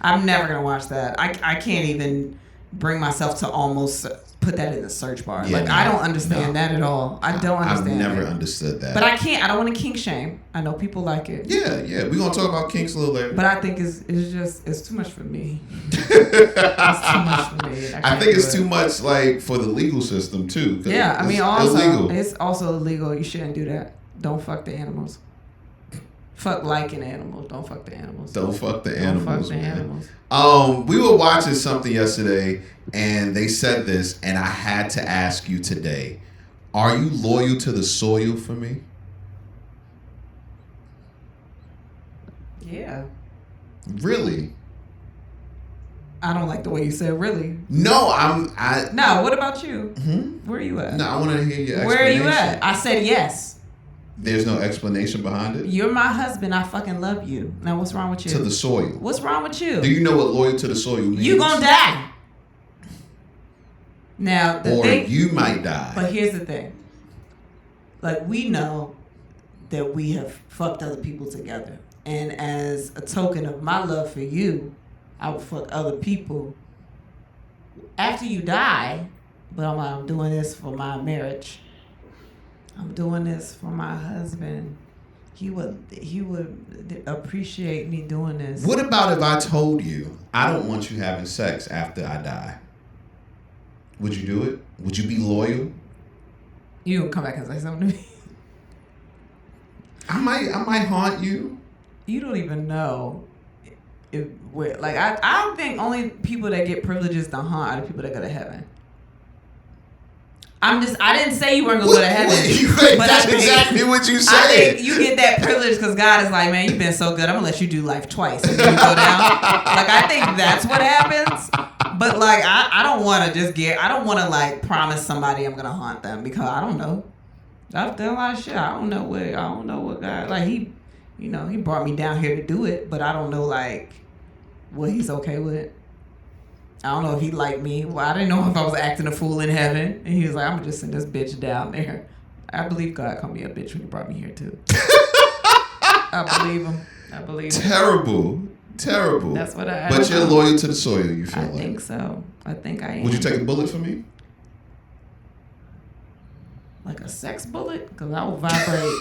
I'm never going to watch that. I can't even bring myself to almost put that in the search bar. Yeah, I don't understand that at all. I don't understand. I've never understood that. But I can't. I don't want to kink shame. I know people like it. Yeah. We're gonna talk about kinks a little later. But I think it's too much for me. It's too much for me. I think it's too much like for the legal system too. Yeah, I mean, illegal. It's also illegal. You shouldn't do that. Don't fuck the animals. Fuck liking animals. Don't fuck the animals. Don't fuck the animals. Don't fuck the animals. We were watching something yesterday, and they said this, and I had to ask you today: are you loyal to the soil for me? Yeah. Really? I don't like the way you said really. No, No, what about you? Hmm? Where are you at? No, I want to hear your explanation. Where are you at? I said yes. There's no explanation behind it? You're my husband. I fucking love you. Now, what's wrong with you? To the soil. What's wrong with you? Do you know what loyal to the soil means? You gonna die. Now, you might die. But here's the thing. Like, we know that we have fucked other people together. And as a token of my love for you, I would fuck other people after you die. But I'm doing this for my marriage. I'm doing this for my husband. He would appreciate me doing this. What about if I told you I don't want you having sex after I die? Would you do it? Would you be loyal? You gonna come back and say something to me? I might haunt you. You don't even know. I don't think only people that get privileges to haunt are the people that go to heaven. I didn't say you weren't going to go to heaven. But that's exactly what you said. I think you get that privilege because God is like, man, you've been so good. I'm going to let you do life twice. And then you go down. Like, I think that's what happens. But, like, I don't want to I don't want to, like, promise somebody I'm going to haunt them because I don't know. I've done a lot of shit. I don't know what God, like, he brought me down here to do it, but I don't know, like, what he's okay with. I don't know if he liked me. Well, I didn't know if I was acting a fool in heaven. And he was like, I'm going to just send this bitch down there. I believe God called me a bitch when he brought me here, too. I believe him. Terrible. That's what But you're loyal to the soil, you feel like. I think so. I think I am. Would you take a bullet for me? Like a sex bullet? Because I will vibrate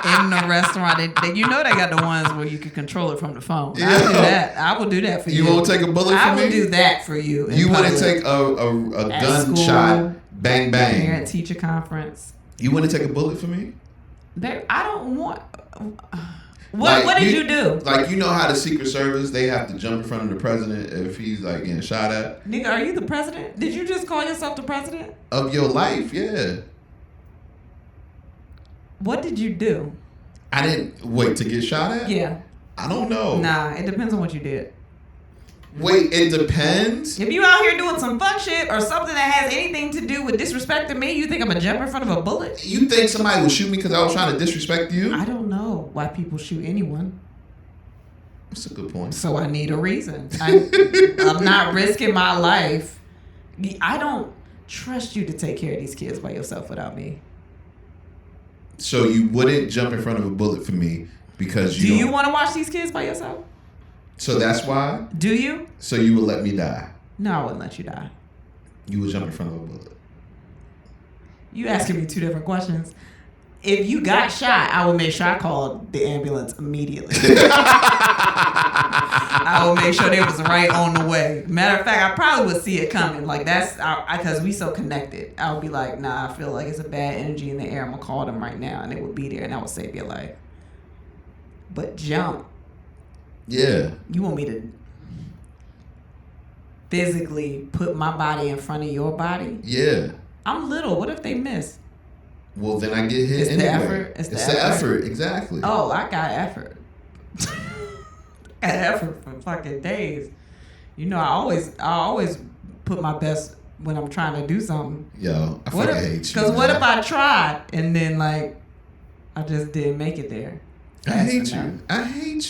in the restaurant. They got the ones where you can control it from the phone. Yeah. I'll do that. I will do that for you. You won't take a bullet for me? I will do that for you. You wouldn't take a gunshot, bang, bang. Here at teacher conference. You wouldn't take a bullet for me? Babe, I don't want... What did you do? Like, you know how the Secret Service, they have to jump in front of the president if he's, like, getting shot at? Nigga, are you the president? Did you just call yourself the president? Of your life, yeah. What did you do? I didn't wait to get shot at? Yeah. I don't know. Nah, it depends on what you did. Wait, it depends? If you out here doing some fuck shit or something that has anything to do with disrespecting me, you think I'm gonna jump in front of a bullet? You think somebody would shoot me because I was trying to disrespect you? I don't know why people shoot anyone. That's a good point. So I need a reason. I'm not risking my life. I don't trust you to take care of these kids by yourself without me. So you wouldn't jump in front of a bullet for me because Do you want to watch these kids by yourself? So that's why? Do you? So you would let me die? No, I wouldn't let you die. You would jump in front of a bullet. You asking me two different questions. If you got shot, I would make sure I called the ambulance immediately. I would make sure they was right on the way. Matter of fact, I probably would see it coming. Like, that's because we so connected. I would be like, nah, I feel like it's a bad energy in the air. I'm going to call them right now. And they would be there and I would save your life. But jump. Yeah. You want me to... physically put my body in front of your body. Yeah. I'm little. What if they miss? Well, then I get hit It's anyway. the effort. It's the effort. Exactly. Oh, I got effort. I got effort for fucking days. You know, I always put my best when I'm trying to do something. Yo, I fucking hate you. Because what if I tried and then like I just didn't make it there? I hate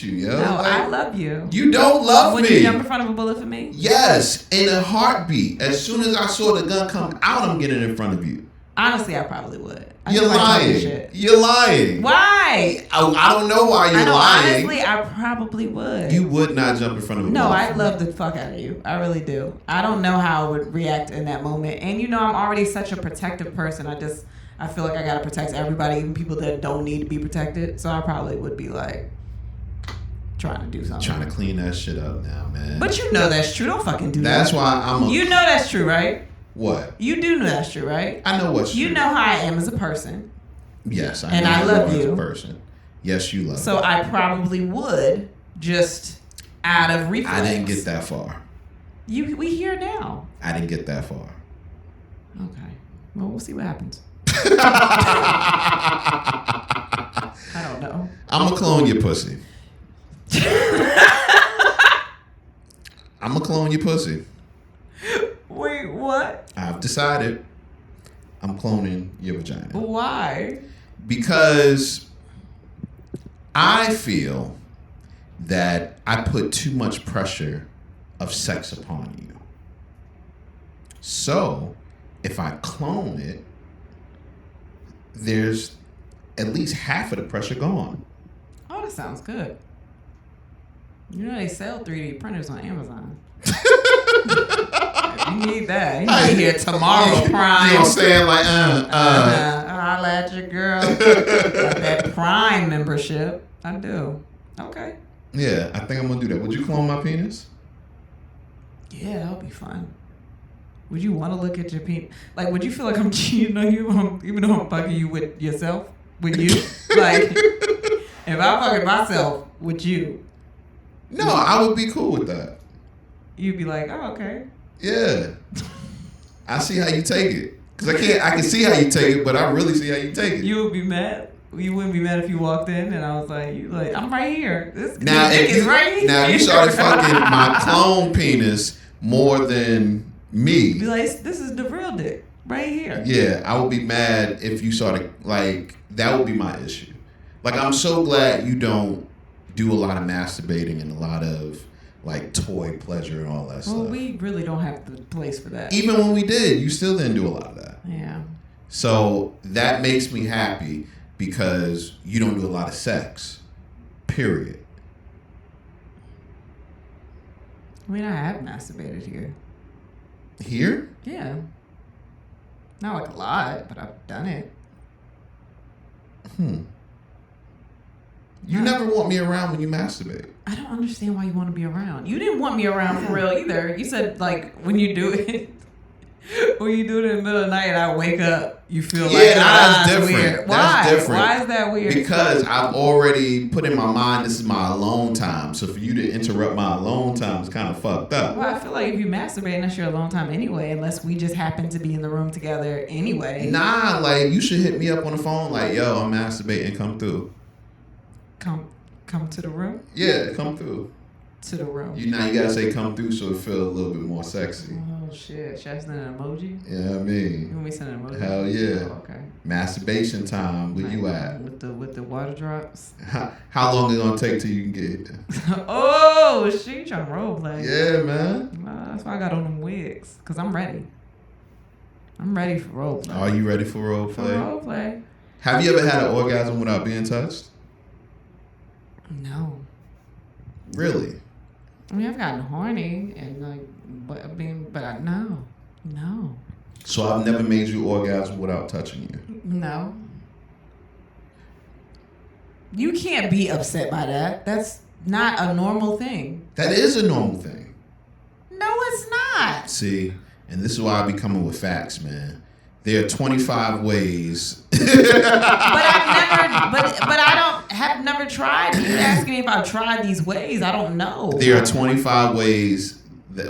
you, yo. No, like, I love you. You don't love me. Would you jump in front of a bullet for me? Yes, in a heartbeat. As soon as I saw the gun come out, I'm getting in front of you. Honestly, I probably would. You're lying. You're lying. Why? I don't know why you're lying. Honestly, I probably would. You would not jump in front of a No, bullet. I'd love the fuck out of you. I really do. I don't know how I would react in that moment. And you know, I'm already such a protective person. I feel like I gotta protect everybody, even people that don't need to be protected. So I probably would be like trying to do something. Trying to clean that shit up now, man. But you know that's true. Don't fucking do that. That's why I'm You know that's true, right? What? You do know that's true, right? I know what's true. You know how I am as a person. Yes, and I love you as a person. Yes, you love me. So I probably would just out of reflex. I didn't get that far. We here now. I didn't get that far. Okay. Well, we'll see what happens. I don't know. I'm gonna clone your pussy. I'm gonna clone your pussy. Wait, what? I've decided I'm cloning your vagina. Why? Because I feel that I put too much pressure of sex upon you. So, if I clone it, there's at least half of the pressure gone. Oh, that sounds good. You know they sell 3D printers on Amazon. You need that. You need to hear tomorrow, Prime. You know what I'm saying? Like, I'll at your girl. Got that Prime membership. I do. Okay. Yeah, I think I'm gonna do that. Would you clone my penis? Yeah, that'll be fun. Would you want to look at your penis? Like, would you feel like I'm cheating on you, even though I'm fucking you with yourself? With you? Like, if I'm fucking myself with you. No, I would be cool with that. You'd be like, oh, okay. Yeah. I see how you take it. Because I can see how you take it, but I really see how you take it. You would be mad? You wouldn't be mad if you walked in and I was like, I'm right here. This now, dick is right here. Now, if you started fucking my clone penis more than me. Be like, this is the real dick right here. Yeah, I would be mad if you started, like, that would be my issue. Like, I'm so glad you don't do a lot of masturbating and a lot of, like, toy pleasure and all that stuff. Well, we really don't have the place for that. Even when we did, you still didn't do a lot of that. Yeah. So that makes me happy because you don't do a lot of sex. Period. I mean, I have masturbated here. Here? Yeah. Not like a lot, but I've done it. You never want me around when you masturbate. I don't understand why you want to be around. You didn't want me around for real either. You said, like, when you do it, when you do it in the middle of the night and I wake up, you feel like, that's different. Weird. Why? That's different. Why is that weird? Because I've already put in my mind this is my alone time. So for you to interrupt my alone time is kind of fucked up. Well, I feel like if you masturbate, that's your alone time anyway, unless we just happen to be in the room together anyway. Nah, like, you should hit me up on the phone like, yo, I'm masturbating, come through. Come to the room? Yeah, come through. To the room. You gotta say come through so it feel a little bit more sexy. Oh shit. Should I send an emoji? You know what I You mean? want me to send an emoji? Hell yeah. Oh, okay. Masturbation time, where you at? With the water drops. How long it gonna take till you can get it? Oh shit, you trying to role play. Yeah, man. That's why I got on them wigs. Cause I'm ready. I'm ready for role play. Are you ready for role For play? role play. Have you ever had an orgasm without being touched? No. Really? I mean, I've gotten horny and like, no. So I've never made you orgasm without touching you? No. You can't be upset by that. That's not a normal thing. That is a normal thing. No, it's not. See, and this is why I be coming with facts, man. There are 25 ways. But I have never tried. You asking me if I've tried these ways? I don't know. There are 25 ways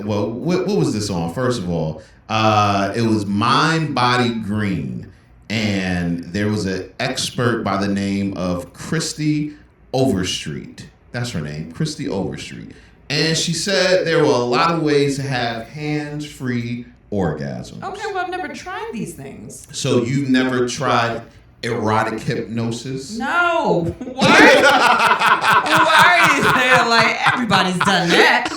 Well, what was this on? First of all, it was Mind Body Green, and there was an expert by the name of Christy Overstreet. That's her name, Christy Overstreet. And she said there were a lot of ways to have hands-free orgasms. Okay, well, I've never tried these things. So you've never tried erotic hypnosis? No. What? Why are you there? Like, everybody's done that.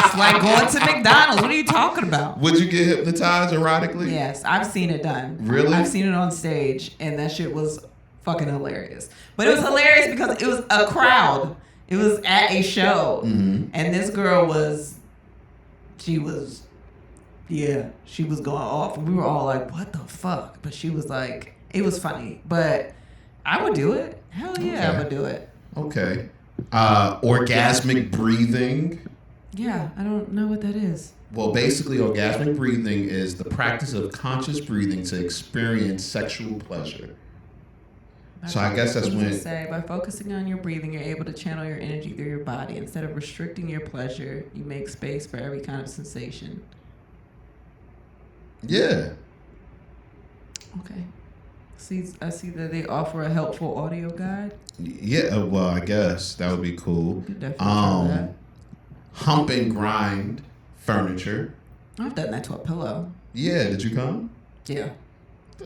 It's like going to McDonald's. What are you talking about? Would you get hypnotized erotically? Yes, I've seen it done. Really? I've seen it on stage, and that shit was fucking hilarious. But it was hilarious because it was a crowd. It was at a show, and this girl she was going off. And we were all like, what the fuck? But she was like, it was funny. But I would do it. Hell yeah, Okay. I would do it. Okay. Orgasmic breathing. Yeah, I don't know what that is. Well, basically, orgasmic breathing is the practice of conscious breathing to experience sexual pleasure. So I guess that's What does when. it say? By focusing on your breathing, you're able to channel your energy through your body. Instead of restricting your pleasure, you make space for every kind of sensation. Yeah. Okay. I see that they offer a helpful audio guide. Yeah. Well, I guess that would be cool. Could definitely try that. Hump and grind furniture. I've done that to a pillow. Yeah. Did you come? Yeah.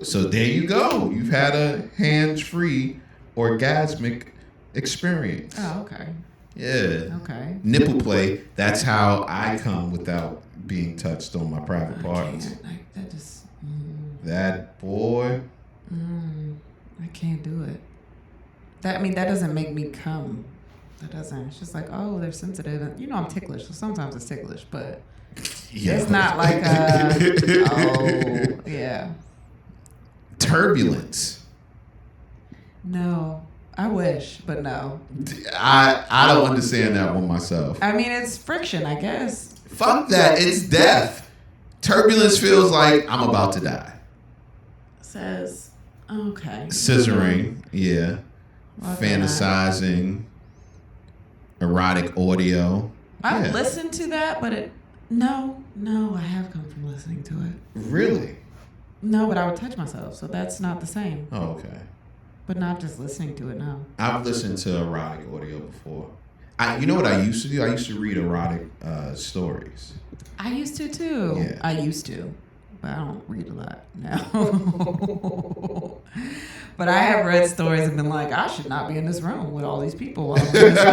So there you go. You've had a hands-free orgasmic experience. Oh, okay. Yeah. Okay. Nipple play. That's how I come without being touched on my private parts. That just. That boy. I can't do it. That doesn't make me come. That doesn't. It's just like, oh, they're sensitive. You know, I'm ticklish, so sometimes it's ticklish, but Yeah. it's not like oh, yeah. Turbulence. No, I wish, but no. I don't understand that one myself. I mean, it's friction, I guess. Fuck that. It's death. Turbulence feels like I'm about to die. Says, okay. Scissoring. Yeah. Well, Fantasizing. Erotic audio. I've Yeah. listened to that, but no, I have come from listening to it. Really? No, but I would touch myself, so that's not the same. Oh, okay. But not just listening to it, no. I've listened to erotic audio before. You know what I used to do? I used to read erotic stories. I used to too. Yeah. I used to, but I don't read a lot now. But I have read stories and been like, I should not be in this room with all these people. While I'm doing this. Oh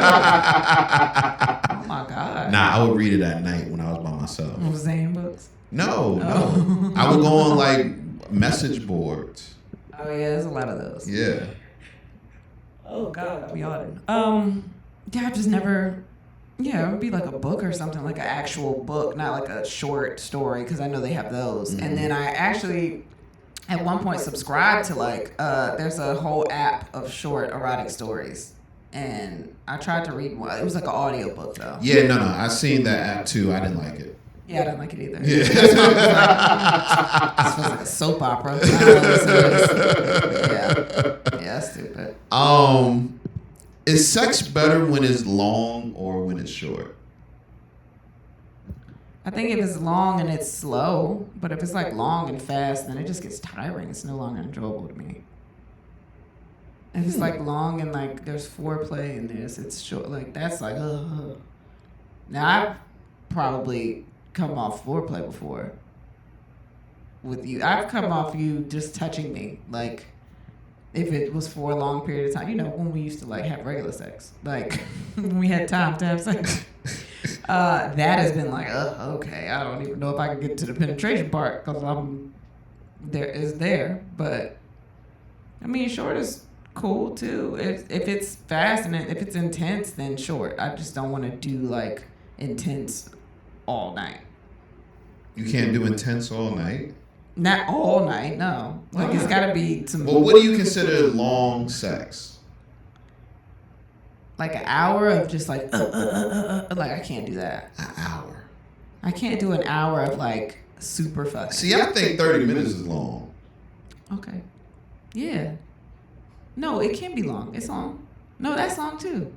my God. Nah, I would read it at night when I was by myself. Zane books. No. I would go on like message boards. Oh yeah, there's a lot of those. Yeah. Oh God, I'm yawning. Yeah, I've just never. Yeah, it would be like a book or something, like an actual book, not like a short story, because I know they have those. And then I actually, at one point, subscribed to like, there's a whole app of short erotic stories. And I tried to read one. It was like an audio book though. Yeah, no. I seen that app too. I didn't like it. Yeah, I didn't like it either. Yeah. This was like a soap opera. I don't know, yeah, stupid. Is sex better when it's long or when it's short? I think if it's long and it's slow, but if it's like long and fast, then it just gets tiring. It's no longer enjoyable to me. If it's like long and like there's foreplay and it's short, like that's like, ugh. Now I've probably come off foreplay before with you. I've come off you just touching me, like if it was for a long period of time. You know, when we used to like have regular sex, like when we had time to have sex. That has been like, okay, I don't even know if I can get to the penetration part because I'm there. But I mean, short is cool too. If it's fast and if it's intense, then short. I just don't want to do like intense all night. You can't do intense all night? Not all night, no. Like it's got to be some. Well, what do you consider long sex? Like an hour of just like, like I can't do that. An hour. I can't do an hour of like super fucking. See, I think 30 minutes is long. Okay. Yeah. No, it can be long. It's long. No, that's long too.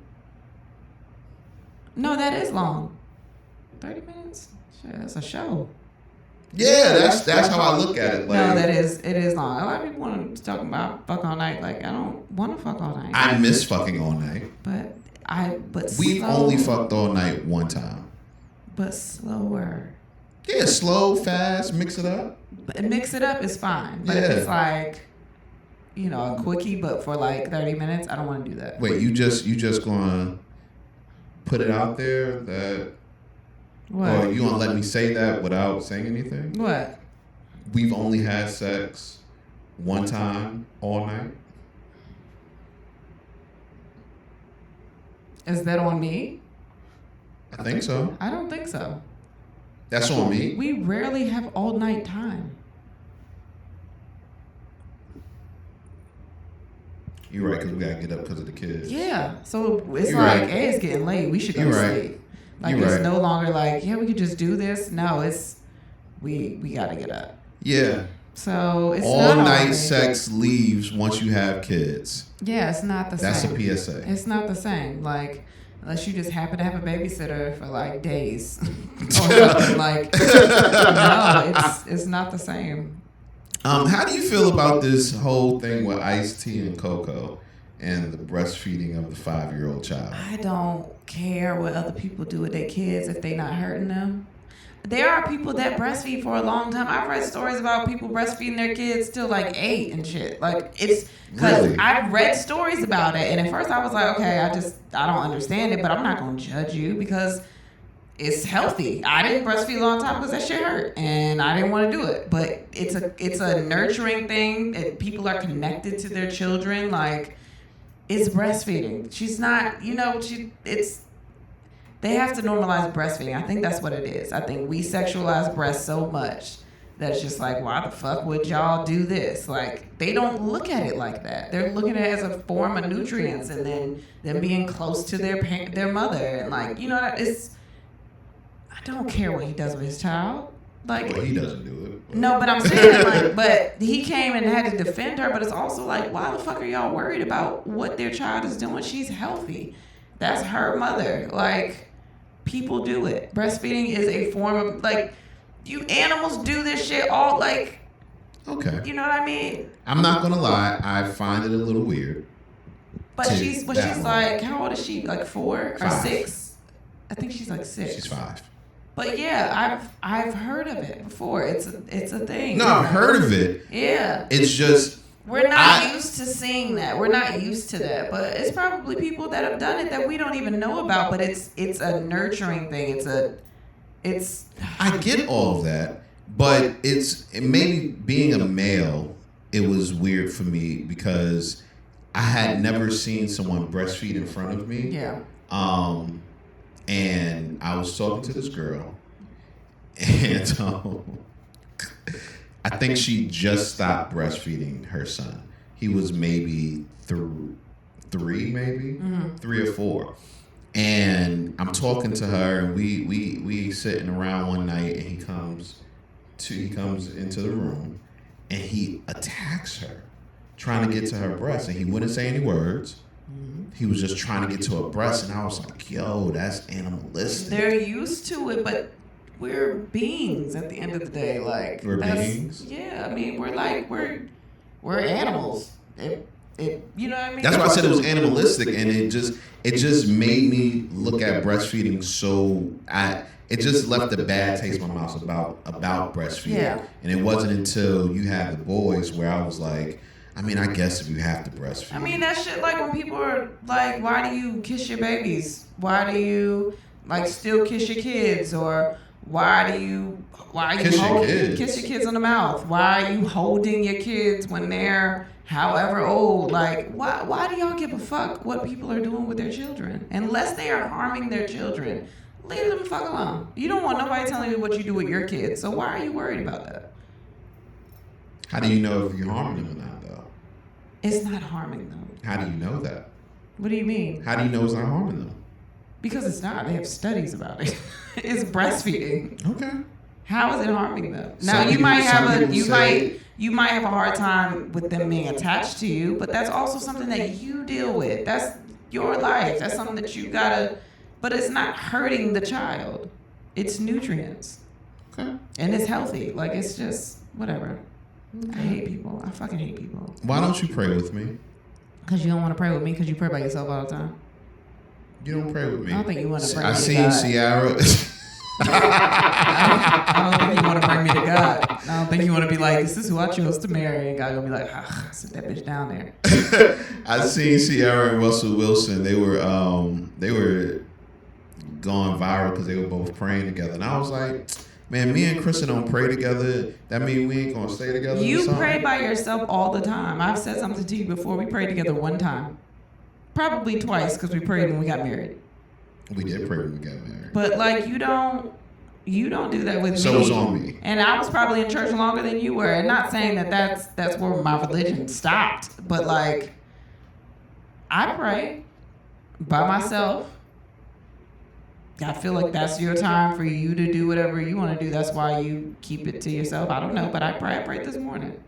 No, that is long. 30 minutes? Shit, that's a show. Yeah, that's how I look at it. Like, no, it is long. A lot of people want to talk about fuck all night. Like, I don't want to fuck all night. I miss fucking all night. But we only fucked all night one time. But slower. Yeah, slow, fast, mix it up. But mix it up is fine. But if it's like, you know, a quickie, but for like 30 minutes, I don't want to do that. Wait, you just gonna put it out there that. What? Or you gonna let me say that without saying anything? What? We've only had sex one time all night. Is that on me? I think so. I don't think so. That's on me. We rarely have all night time. You're right, because we gotta get up because of the kids. Yeah. So it's You're like, right. hey, it's getting late. We should go to sleep. Like, You're it's right. no longer like, yeah, we could just do this. No, it's we gotta get up. Yeah. So it's all not night always. sex leaves once you have kids. Yeah, it's not the That's same. a PSA. It's not the same. Like, unless you just happen to have a babysitter for like days or something. Like, no, it's not the same. How do you feel about this whole thing with iced tea and cocoa and the breastfeeding of the 5-year-old child? I don't care what other people do with their kids if they not hurting them. There are people that breastfeed for a long time. I've read stories about people breastfeeding their kids till like 8 and shit. Like, it's because Really? I've read stories about it, and at first I was like, okay, I don't understand it, but I'm not gonna judge you because it's healthy. I didn't breastfeed a long time because that shit hurt, and I didn't want to do it. But it's a nurturing thing. People are connected to their children. Like, it's breastfeeding. She's not, they have to normalize breastfeeding. I think that's what it is. I think we sexualize breasts so much that it's just like, why the fuck would y'all do this? Like, they don't look at it like that. They're looking at it as a form of nutrients, and then them being close to their mother, and like, I don't care what he does with his child. Like, Well, he doesn't do it. no, but I'm saying, like, but he came and had to defend her. But it's also like, why the fuck are y'all worried about what their child is doing? She's healthy. That's her mother. Like, people do it. Breastfeeding is a form of, like, you animals do this shit all, like, Okay. you know what I mean? I'm not gonna lie, I find it a little weird. But To she's that like, how old is she? Like 4 or 5. 6? I think she's like 6. She's 5. But yeah, I've heard of it before. It's a thing. No, I've heard of it. Yeah. It's just We're not used to seeing that. We're not used to that. But it's probably people that have done it that we don't even know about. But it's a nurturing thing. It's. I get all of that, but maybe being a male, it was weird for me because I had never seen someone breastfeed in front of me. Yeah. And I was talking to this girl, and I think she just stopped breastfeeding her son. He was maybe 3, maybe 3 or 4. And I'm talking to her, and we sitting around one night, and he comes into the room, and he attacks her, trying to get to her breast, and he wouldn't say any words. He was just trying to get to her breast, and I was like, yo, that's animalistic. They're used to it, but we're beings at the end of the day. Like, We're beings? Yeah, I mean, we're animals. You know what I mean? That's why I said it was animalistic, and it just made me look at breastfeeding it just left a bad taste in my mouth about breastfeeding. Yeah. And it wasn't until you had the boys where I was like, I mean, I guess if you have to breastfeed. I mean, that shit, like, when people are like, why do you kiss your babies? Why do you, like, still kiss your kids? Or why are you Kiss kiss your kids on the mouth? Why are you holding your kids when they're however old? Like, why do y'all give a fuck what people are doing with their children? Unless they are harming their children, leave them the fuck alone. You don't want nobody telling you what you do with your kids, so why are you worried about that? How do you know if you're harming them or not, though? It's not harming them. How do you know that? What do you mean? How do you know it's not harming them? Because it's not. They have studies about it. It's breastfeeding. Okay. How is it harming them? Some Now you people- might some have people you might have a hard time with them being attached to you, but that's also something that you deal with. That's your life. That's something that you gotta. But it's not hurting the child. It's nutrients. Okay. And it's healthy. Like, it's just whatever. I hate people. I fucking hate people. Why don't you pray with me? Because you don't want to pray with me because you pray by yourself all the time. You don't pray with me. I don't think you want to pray I with me. seen Ciara. I don't think you want to bring me to God. I don't think you want to be like, this is who I chose to marry. And God gonna be like, sit that bitch down there. I seen Ciara and Russell Wilson. They were going viral because they were both praying together. And I was like, man, me and Kristen don't pray together. That means we ain't gonna stay together. You pray by yourself all the time. I've said something to you before. We prayed together one time. Probably twice because we prayed when we got married. We did pray when we got married. But like you don't do that with me. So it's on me. And I was probably in church longer than you were. And not saying that that's where my religion stopped. But like I pray by myself. I feel like that's your time for you to do whatever you want to do. That's why you keep it to yourself. I don't know, but I prayed this morning.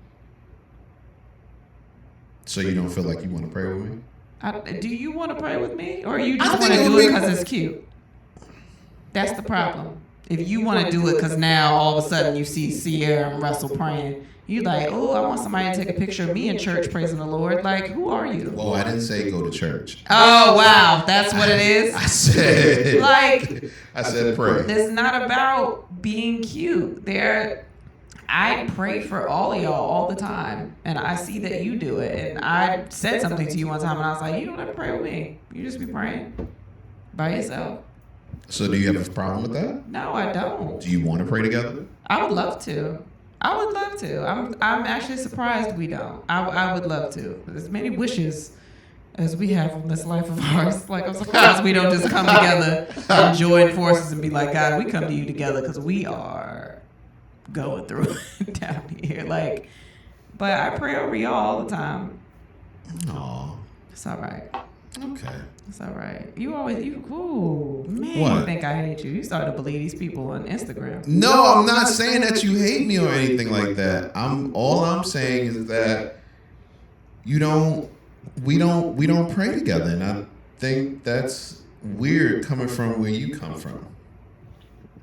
So you don't feel like you want to pray with me? Do you want to pray with me? Or you just want to do it because it's cute? That's the problem. If you want to do it because now all of a sudden you see Sierra and Russell praying, you like, oh, I want somebody to take a picture of me in church praising the Lord. Like, who are you? Well, I didn't say go to church. Oh, wow. That's what it is? I said. I said pray. It's not about being cute. I pray for all of y'all all the time, and I see that you do it. And I said something to you one time, and I was like, you don't have to pray with me. You just be praying by yourself. So do you have a problem with that? No, I don't. Do you want to pray together? I would love to. I'm actually surprised we don't. I would love to. As many wishes as we have in this life of ours. Like, I'm surprised we don't just come together and join forces and be like, God, we come to you together because we are going through it down here. Like, but I pray over y'all all the time. Aw. It's all right. Okay. It's all right. You cool. Man, What? You think I hate you. You started to believe these people on Instagram. No, I'm not saying that you hate me or anything like that. All I'm saying is that we don't pray together, and I think that's weird coming from where you come from.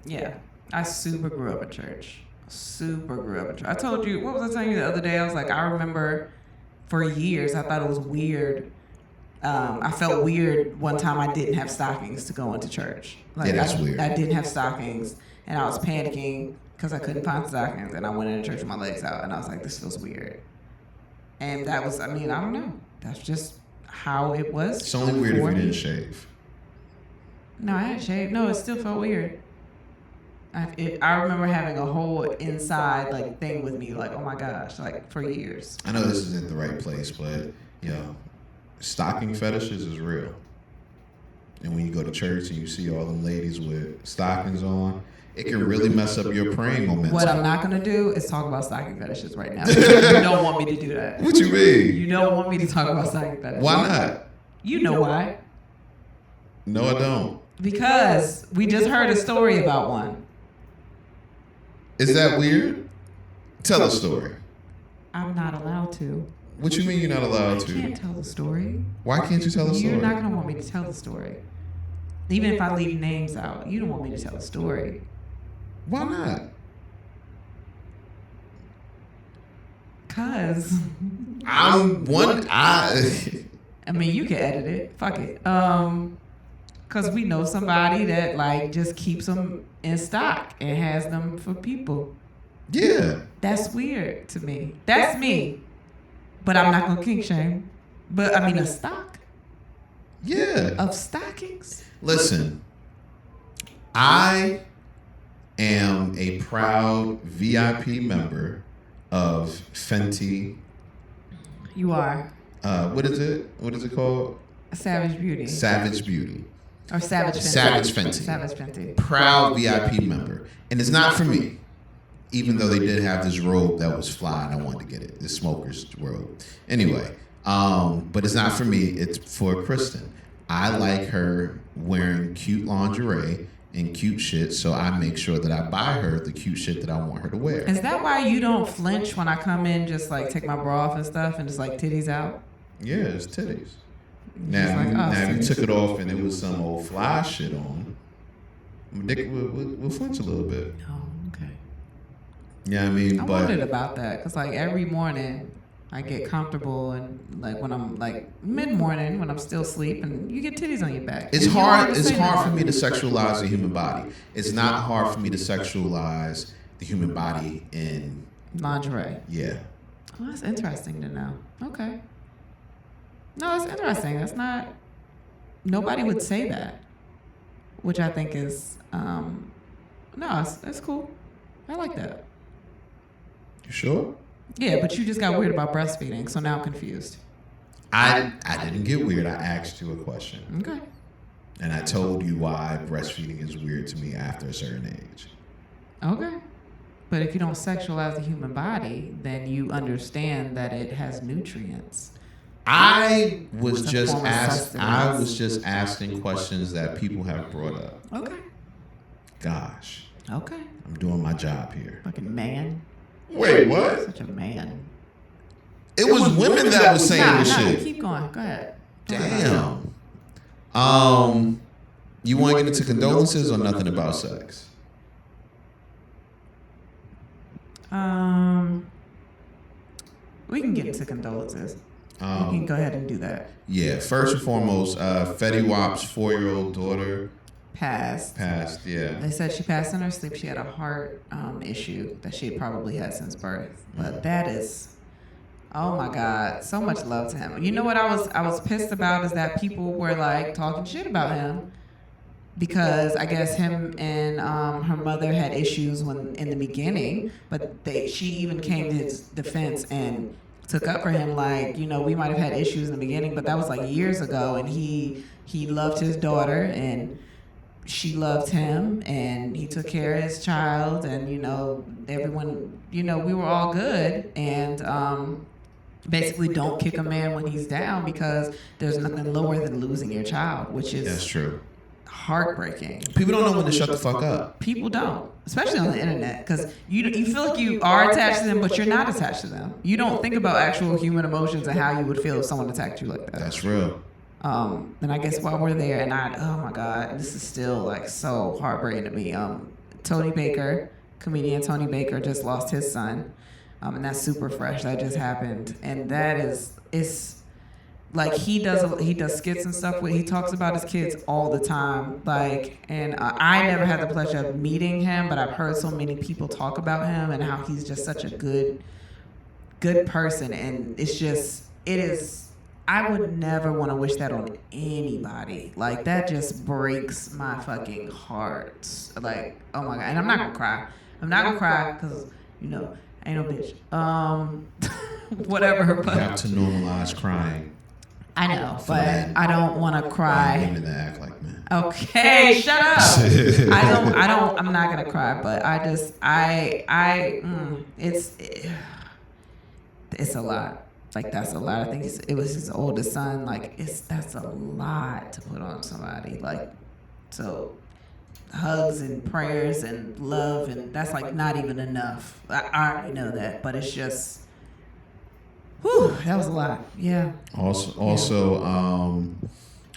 Yeah. I super grew up in church. I told you, what was I telling you the other day? I was like, I remember for years I thought it was weird. I felt weird one time I didn't have stockings to go into church. Like, yeah, that's weird. I didn't have stockings, and I was panicking because I couldn't find stockings, and I went into church with my legs out, and I was like, this feels weird. And that was, I don't know. That's just how it was. It's only weird if you didn't shave. No, I had shaved. No, it still felt weird. I remember having a whole inside like thing with me, like, oh my gosh, like for years. I know this isn't the right place, but stocking fetishes is real. And when you go to church and you see all them ladies with stockings on, it can really mess up your praying momentum. What I'm not gonna do is talk about stocking fetishes right now. You don't want me to do that. What you mean? You don't want me to talk about stocking fetishes. Why not? You know why? No, I don't. Because we just heard a story about one. Is that weird? Tell a story. I'm not allowed to. What you mean you're not allowed to? I can't tell the story. Why can't you tell the story? You're not gonna want me to tell the story. Even if I leave names out, you don't want me to tell the story. Why not? Cause I mean, you can edit it. Fuck it. Cause we know somebody that like just keeps them in stock and has them for people. Yeah. That's weird to me. That's me. But I'm not gonna kink shame. But I mean, a stock. Yeah. Of stockings. Listen, I am a proud VIP member of Fenty. You are. What is it? What is it called? Savage Beauty. Savage Beauty. Or Savage Fenty. Savage Fenty. Savage Fenty. Proud VIP member. And it's not for me. Even though they did have this robe that was fly and I wanted to get it. This smoker's robe. Anyway, but it's not for me. It's for Kristen. I like her wearing cute lingerie and cute shit, so I make sure that I buy her the cute shit that I want her to wear. Is that why you don't flinch when I come in, just like take my bra off and stuff and just like titties out? Yeah, it's titties. Now, Like, if you took it off and it was some old fly shit on, My dick will flinch a little bit. Oh, okay. Yeah, I mean, I but wondered about that because like every morning I get comfortable and like when I'm like mid morning when I'm still asleep and you get titties on your back. it's And you hard. always It's say hard that. for me to sexualize the human body. It's not hard for me to sexualize the human body in Lingerie. yeah. Oh, that's interesting to know. Okay. No, it's interesting. That's not. Nobody would say that, which I think is no, it's cool. I like that. You sure? Yeah, but you just got weird about breastfeeding, so now I'm confused. I didn't get weird. I asked you a question. Okay. And I told you why breastfeeding is weird to me after a certain age. Okay. But if you don't sexualize the human body, then you understand that it has nutrients. I was It's a just form of I was sustenance. just asking questions that people have brought up. Okay. Gosh, Okay. I'm doing my job here. Fucking man. Wait, what? Such a man. It was women that was saying this Nah, shit. keep going. Go ahead. Damn. You want to get into condolences or nothing about sex? We can get into condolences. We can go ahead and do that. Yeah. First and foremost, Fetty Wap's 4-year-old daughter Passed. passed. Yeah. They said she passed in her sleep. She had a heart issue that she had probably had since birth. But that is, oh my God, so much love to him. You know what I was pissed about is that people were like talking shit about him because I guess him and her mother had issues when in the beginning, but she even came to his defense and took up for him like, you know, we might have had issues in the beginning, but that was like years ago, and he loved his daughter and she loved him and he took care of his child, and you know, everyone, you know, we were all good, and basically don't kick a man when he's down because there's nothing lower than losing your child, which is That's true. heartbreaking. People don't know when to shut the fuck up. People don't, especially on the internet, because you feel like you are attached to them, but you're not attached to them. You don't think about actual human emotions and how you would feel if someone attacked you like that. That's real. And I guess while we're there, and oh my God, this is still like so heartbreaking to me. Tony Baker, comedian Tony Baker, just lost his son, and that's super fresh. That just happened, and it's like he does skits and stuff where he talks about his kids all the time. Like, and I never had the pleasure of meeting him, but I've heard so many people talk about him and how he's just such a good person, and it is. I would never want to wish that on anybody. Like, that just breaks my fucking heart. Like, oh my God. And I'm not gonna cry. I'm not gonna cry because, you know, I ain't no bitch. Whatever. You have to normalize crying. I know, but I don't want to cry. Women that act like men. Okay, shut up. I'm not gonna cry, but it's a lot. Like, that's a lot. I think it was his oldest son. Like, that's a lot to put on somebody. Like, so hugs and prayers and love, and that's like not even enough. I already know that, but it's just, whew, that was a lot. Yeah. Also,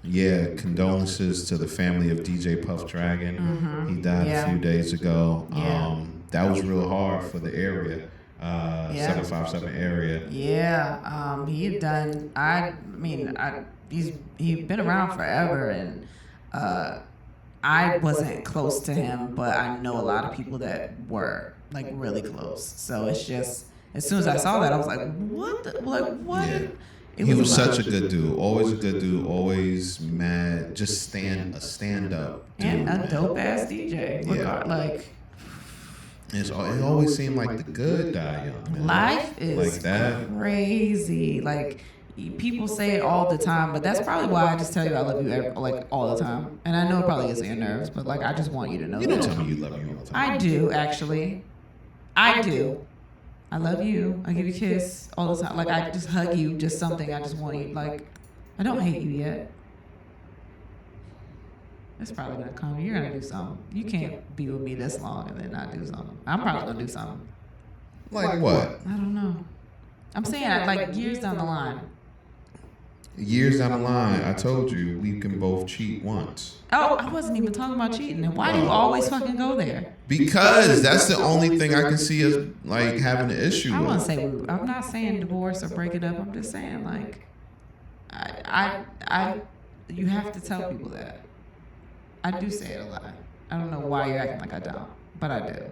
yeah, condolences to the family of DJ Puff Dragon. Mm-hmm. He died a few days ago. Yeah. That was real hard for the area. 757 area. Yeah, he had done. He'd been around forever, and I wasn't close to him, but I know a lot of people that were like really close. So it's just, as soon as I saw that, I was like, what? What? Yeah. He was such a good dude. Always a good dude. Always mad. Just a stand up dude. And a dope ass DJ. Yeah. Like. It always seemed like the good die young. Man. Life is like that. Crazy. Like, people say it all the time, but that's probably why I just tell you I love you like all the time. And I know it probably gets on your nerves, but like, I just want you to know. You don't tell me you love me all the time. I do, actually. I do. I love you. I give you a kiss all the time. Like, I just hug you, just something. I just want you. Like, I don't hate you yet. It's probably gonna come. You're gonna do something. You can't be with me this long and then not do something. I'm probably gonna do something. Like what? I don't know. I'm saying like years down the line. Years down the line, I told you we can both cheat once. Oh, I wasn't even talking about cheating. And why do you always fucking go there? Because that's the only thing I can see as like having an issue I with. wouldn't say I'm not saying divorce or break it up. I'm just saying like, you have to tell people that. I do say it a lot. I don't know why you're acting like I don't, but I do.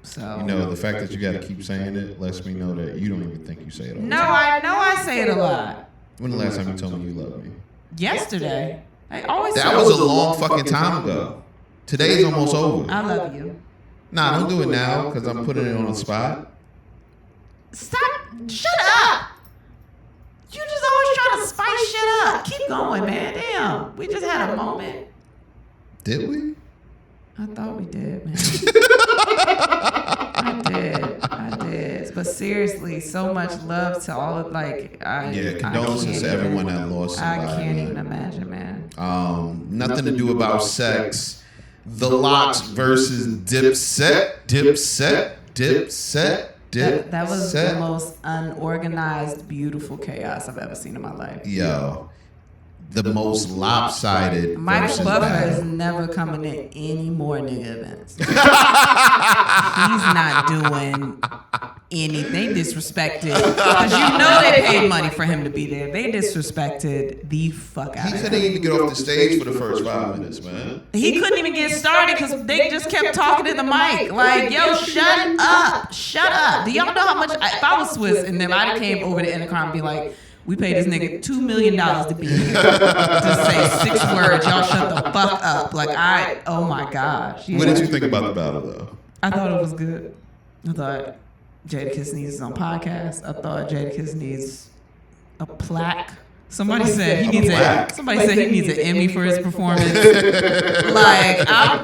So you know, the fact that you got to keep saying it lets me know that you don't even think you say it all the no, time. I know I say it a lot. When the last time you told me you love me? Yesterday. I always That was a long fucking time ago. Today's almost over. I love you. Nah, don't do it now because I'm putting it on the spot. Stop. Shut up. You just always trying to spice shit up. Keep going, man. Damn. We just had a moment. Did we? I thought we did, man. I did. But seriously, so much love to all of condolences to everyone that lost somebody. I can't even imagine, man. Nothing to do about sex. The Lox versus Dipset. That was the most unorganized, beautiful chaos I've ever seen in my life. Yo. The most lopsided. Mike Buffer is never coming in any more nigga events. He's not doing anything. Disrespected. Because you know they paid money for him to be there. They disrespected the fuck out of him. He couldn't even get off the stage for the first 5 minutes, man. He couldn't even get started because they just kept talking in the mic. Like, yo, shut up. Shut up. Do y'all know how much? If I was Swiss and then I came over the intercom and be like, we paid this nigga $2 million to be here to say 6 words. Y'all shut the fuck up. Like, oh my gosh. What did you think about the battle, though? I thought it was good. I thought Jadakiss needs his own podcast. I thought Jadakiss needs a plaque. Somebody said he needs an Emmy for his performance.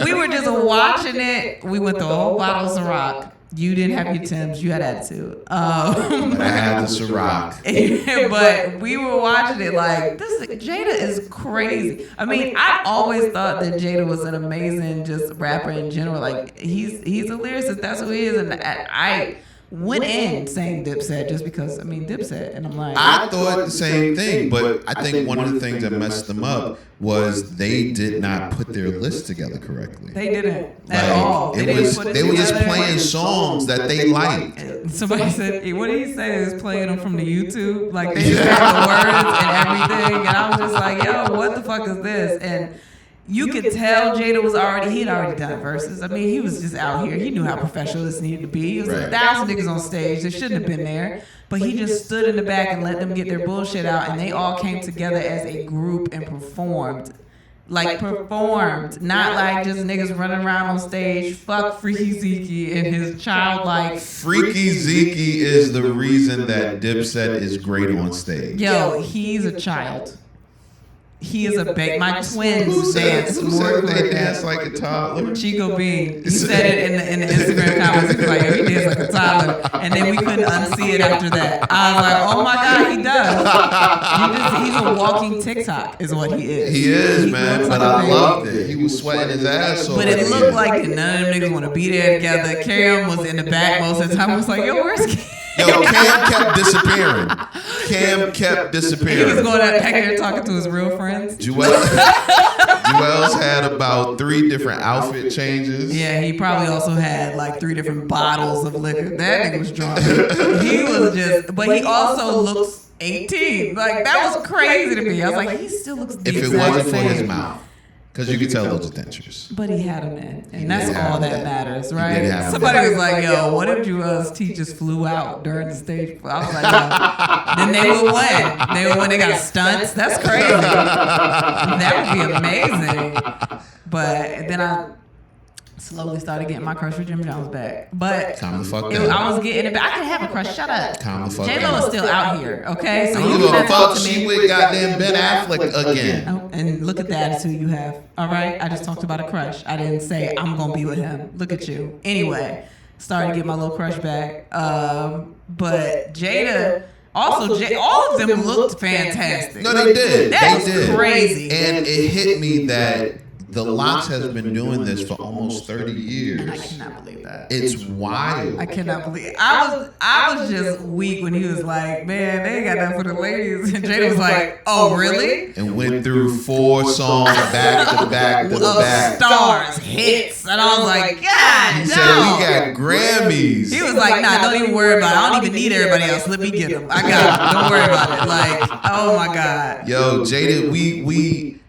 We were just watching it. We went through a whole bottle of Ciroc. You didn't have your Timbs. You had attitude. I had the Ciroc. But we were watching it like, Jada is crazy. I mean, I always thought that Jada was an amazing just rapper in general. Like, he's a lyricist. That's who he is. And I went in saying Dipset just because, Dipset. And I'm like, I thought the same thing, but I think one of the things that messed them up was they did not put their list together correctly. They didn't at all. They were just playing songs that they liked. Somebody said, what did he say? Is playing them from the YouTube? Like, they just had the words and everything. And I was just like, yo, what the fuck is this? And you could tell Jada he'd already done verses. He was just out here. He knew how professional this needed to be. It was 1,000 niggas on stage. They shouldn't have been there. But he just stood in the back and let them get their bullshit out. And they all came together as a group and performed. Not like just niggas running around on stage. Fuck Freaky Zeke and his childlike. Freaky Zeke is the reason that Dipset is great on stage. Yo, he's a child. He is a baby. My twins dance more. They dance like a toddler. Chico Bean. He said it in the Instagram comments. He was like, he dance like a toddler. And then we couldn't unsee it after that. I was like, oh my God, he does. He's a walking TikTok is what he is. He is, man. But I loved it. He was sweating his ass off. But it looked like none of them niggas want to be there together. Cam was in the back most of the time. I was like, yo, where's Cam? Yo, Cam kept disappearing. He was going back there talking to his real friends. Joel's had about 3 different outfit changes. Yeah, he probably also had like 3 different bottles of liquor. That nigga was drunk. He was just, but he also looks 18. Like, that was crazy to me. I was like, he still looks the if it wasn't for his mouth. Because you could tell those are dentures. But he had them in. And that's all that matters, right? Somebody was like, yo, what if Joel's teachers flew out during the stage? I was like, no. Then they would win. They would win. They got stunts. That's crazy. That would be amazing. But then I slowly started getting my crush for Jim Jones back. But calm the fuck down. I was getting it back. I can have a crush. Shut up. Calm the fuck down. J-Lo is still out here, okay? So you give a fuck. She with goddamn Ben Affleck again. Oh, and look at the attitude you have. All right? I just talked about a crush. I didn't say I'm going to be with him. Look at you. Anyway, started to get my little crush back. But Jada... Also, all of them looked fantastic. No, they did. That was crazy. And it hit me that The Lox has been doing this for almost 30 years. And I cannot believe that. It's wild. I cannot believe it. I was just weak when he was like, man, they ain't got nothing for the ladies. And Jada was like, oh, really? And went through 4 songs back to back to back. Stars, hits. And I was like, God, he said, we got Grammys. He was like, nah, don't even worry about it. I don't even need everybody else. Let me get them. I got them. Don't worry about it. Like, oh my God. Yo, Jada, we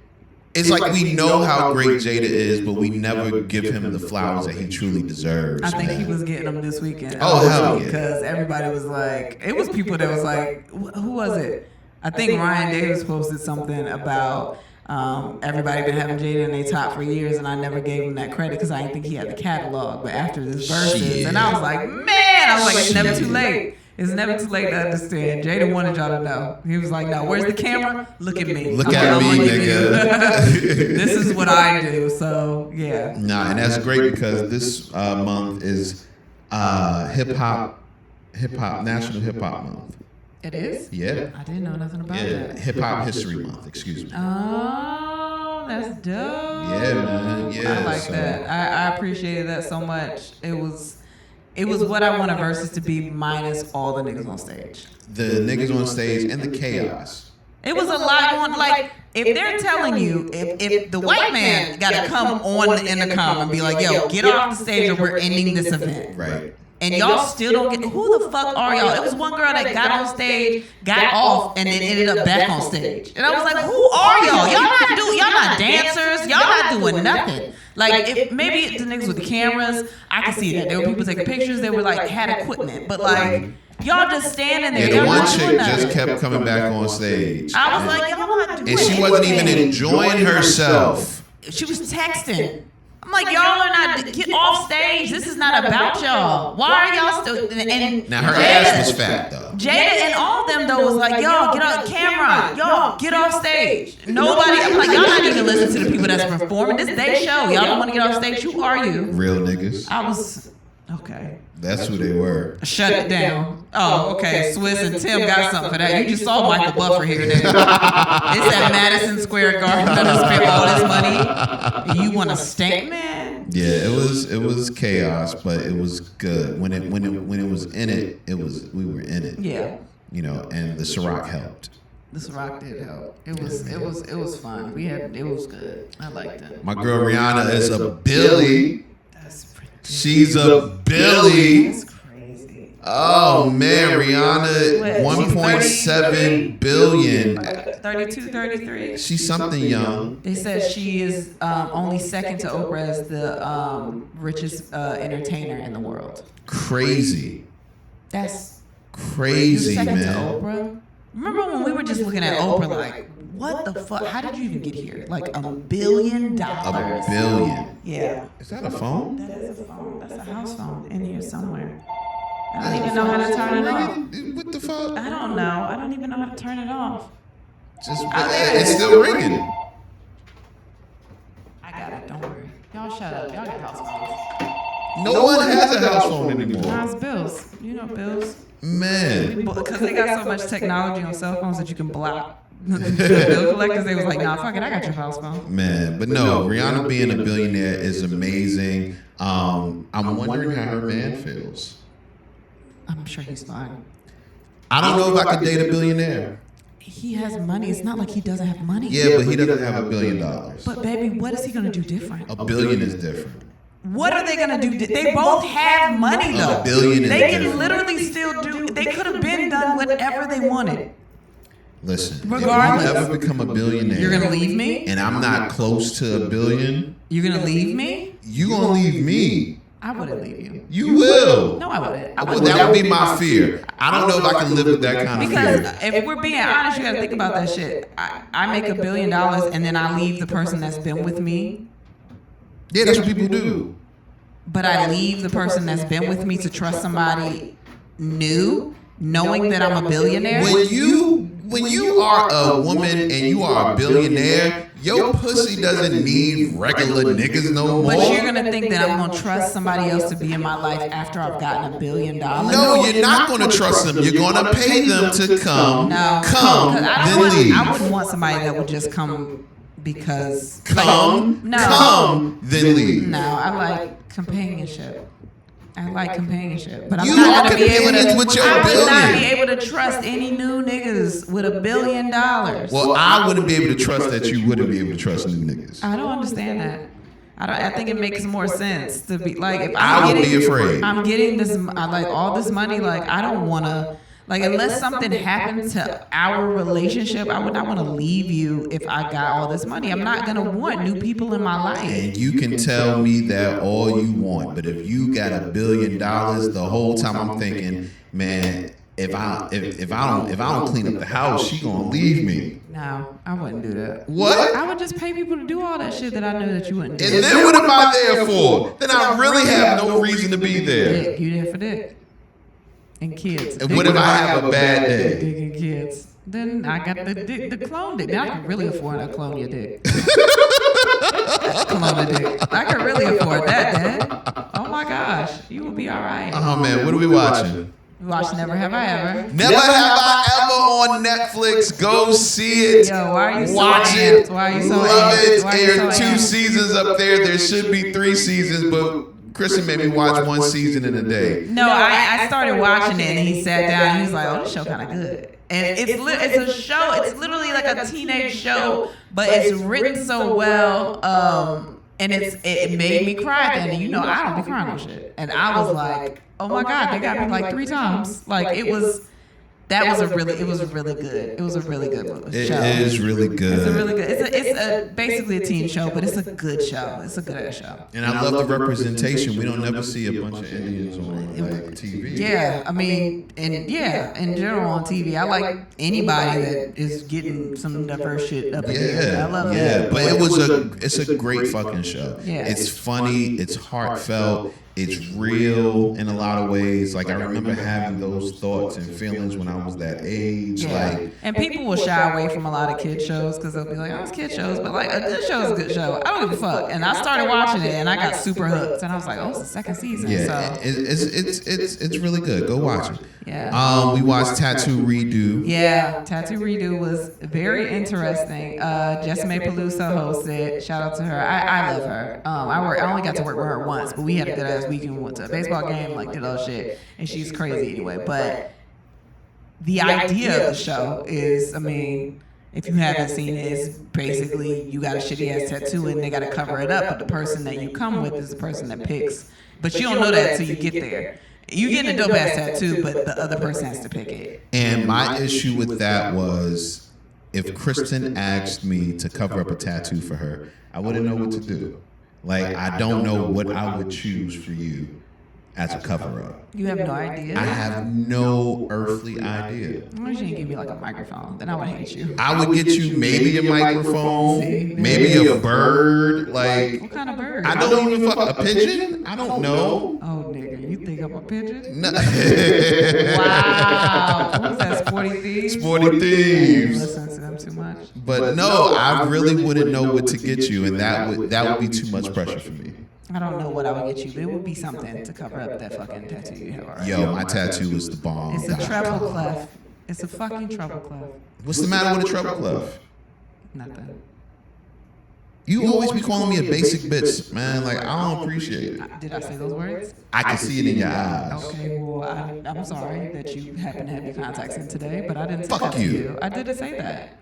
it's like we know how great Jada is, but we never give him the flowers that he truly deserves. I think he was getting them this weekend. Oh, hell yeah. Because everybody was like, it was people that was like, who was it? I think Ryan Davis posted something about everybody been having Jada in their top for years, and I never gave him that credit because I didn't think he had the catalog. But after this verses, and I was like, it's never too late. It's never too late to understand. Jada wanted y'all to know. He was like, no, where's the camera? Look at me. Look at me, nigga. This is what I do. So, yeah. Nah, and that's great because this month is National Hip Hop Month. It is? Yeah. I didn't know nothing about that. Hip Hop History Month, excuse me. Oh, that's dope. Yeah, man. Yeah. I like that. I appreciated that so much. It was what I wanted Versus to be minus all the niggas on stage. The niggas on stage and the chaos. It was a lot going. Like, if they're telling you, if the white man got to come on the intercom and be like, yo, get off the stage or we're ending this event. Right. And y'all still don't get, who the fuck are y'all? It was one girl that got on stage, got off, and then ended up back on stage. And I was like, who are y'all? Y'all not dancers. Y'all not doing nothing. Like, if maybe the niggas with the cameras, I can see that. There were people taking pictures. They were like, had equipment. But like, y'all just standing there. Yeah, the one chick just kept coming back on stage. I was like, y'all not doing anything. And she wasn't even enjoying herself. She was texting. I'm like, y'all are not, get off stage. This is not about y'all. Why are y'all still? And now her ass was fat though. Jada and all of them though was like, y'all get off camera. Y'all get off stage. Nobody. I'm like, y'all not even listening to the people that's performing. This they show. Y'all don't want to get off stage. Who are you? Real niggas. I was okay. That's who they were. Shut it down. Oh, okay. Swiss and Tim got something for that. You just saw Michael Buffer here then. It's at Madison Square Garden. Gonna spend all this money. You want to stink, man? Yeah, it was chaos, but it was good. When it was in it, we were in it. Yeah. You know, and the Ciroc helped. The Ciroc did help. It was fun. It was good. I liked it. My girl Rihanna is a Billy. She's a Billy. That's crazy. Oh man, Rihanna, 1.7 billion. 32, 33. She's something young. They said she is only second to Oprah as the richest entertainer in the world. Crazy. That's crazy, second man. to Oprah. Remember when we were just looking at Oprah like, what the fuck? How did you even get here? Like $1 billion. $1 billion. Yeah. Is that a phone? That is a phone. That's a house phone in here somewhere. I don't even know how to turn it off. What the fuck? I don't know. I don't even know how to turn it off. It's still ringing. I got it. Don't worry. Y'all shut up. Y'all got house phones. No one has a house phone anymore. Mine's Bills. You know Bills. Man. Because they got so much technology on cell phones that you can block the bill collectors. They was like, nah, fuck it, I got your house phone. Man, but no, Rihanna being a billionaire is amazing. I'm wondering how her man feels. I'm sure he's fine. I don't know if I could date a billionaire. He has money. It's not like he doesn't have money. Yeah, but he doesn't have $1 billion. But baby, what is he gonna do different? $1 billion is different. What are they gonna do? They both have money though. $1 billion is they can different. literally still do. They could have been done whatever they wanted. Listen, regardless, if you ever become a billionaire, you're gonna leave me, and I'm not close to $1 billion. You're gonna leave me. You gonna leave me? I wouldn't leave you. You will. No, I wouldn't. Well, that would be my fear. I don't know if I can live with that kind of fear. Because if we're being honest, you gotta think about that shit. I make $1 billion and then I leave the person that's been with me. Yeah, that's what people do. But I leave the person that's been with me to trust somebody new, knowing that I'm a billionaire. When you are a woman and you are a billionaire, your pussy doesn't need regular niggas no more. But you're gonna think that I'm gonna trust somebody else to be in my life after I've gotten $1 billion. No, you're not gonna trust them. You're gonna pay them to come, then leave. I wouldn't want somebody that would just come because Come, then leave. No, I like companionship. I like companionship, but I'm You not are gonna be able companions to. with your I would not be billion. able to trust any new niggas with $1 billion. Well, I wouldn't be able to trust that you wouldn't be able to trust new niggas. I don't understand that. I think it makes more sense to be like if I would be afraid. I'm getting this. I like all this money. Like I don't want to. Like unless something happened to our relationship, I would not want to leave you if I got all this money. I'm not gonna want new people in my life. And you can tell me that all you want, but if you got $1 billion, the whole time I'm thinking, man, if I don't clean up the house, she gonna leave me. No, I wouldn't do that. What? I would just pay people to do all that shit that I knew that you wouldn't do. And then what am I there for? Then I really have no reason to be there. Dick, you there for dick and kids. And what if I have a bad day? Dick and kids. Then I got the clone dick. Now I can really afford to clone your dick. Clone a dick. I can really afford that, Dad. Oh my gosh, you will be all right. Oh man, what are we watching? We watched Never Have I Ever. Never Have I Ever on Netflix. Go see it. Yo, why are you so Watch amped? it. Why are you so Love amped? it. Why are you There are so 2 amped? seasons up there. There should be 3 seasons, but Kristen made me watch 1 season in a day. No, I started watching it and he sat down and he was like, oh, this show kind of good. And it's a show, it's literally like a teenage show, but it's written so well. And it made me cry then. And you know, I don't be crying on shit. And I was like, oh my God, they got me like 3 times. Like it was really good. It was a really good show. It is really good. It's a really good. It's basically a teen show, but it's a good show. It's a good ass show. And I love the representation. We don't never see a bunch of Indians on like TV. Yeah, I mean, in general on TV, I like anybody that is getting some diverse shit up in there. I love that. But it's a great fucking show. Yeah. It's funny. It's heartfelt. It's real in a lot of ways. Like I remember having those thoughts and feelings when I was that age. Yeah. Like, and people will shy away from a lot of kid shows because they'll be like, "Oh, it's kid shows," but like a good show is a good show. I don't give a fuck. And I started watching it and I got super hooked. And I was like, "Oh, it's the second season." yeah, So. it's really good. Go watch it. Yeah. We watched Tattoo Redo. Yeah, Tattoo Redo was very interesting. Jessimae Peluso hosted. Shout out to her. I love her. I only got to work with her once, but we had a good ass weekend. We went to a baseball game, like did all shit, and she's crazy anyway. But the idea of the show is, I mean, if you haven't seen it, it's basically you got a shitty ass tattoo and they got to cover it up, but the person that you come with is the person that picks. But you don't know that until you get there. You get a dope ass tattoo, but the other person has to pick it. And my issue with that was, if Kristen asked me to cover up a tattoo for her, I wouldn't know what to do. Like, I don't know what I would choose for you as a cover up. You have no idea. I have no earthly idea. Why don't you didn't give me like a microphone? Then I would hate you. I would get you maybe a microphone, maybe a bird. Like, What kind of bird? I don't even fuck a pigeon. I don't know. Oh, nigga, you think I'm a pigeon? No. Wow. What was that, Sporty Thieves? Sporty Thieves. Listen to them too much. But no, I really wouldn't know what to get you, and that would be too much pressure for me. I don't know what I would get you, but it would be something to cover up that fucking tattoo you have already. Yo, my tattoo is the bomb. It's a treble clef. It's a fucking treble clef. What's the matter with a treble clef? Nothing. You always be calling me a basic bitch, man. Like, I don't appreciate it. Did I say those words? I can see it in your eyes. Okay, well, I'm sorry that you happen to have your contacts in today, but I didn't say Fuck that to you. you. I didn't say that.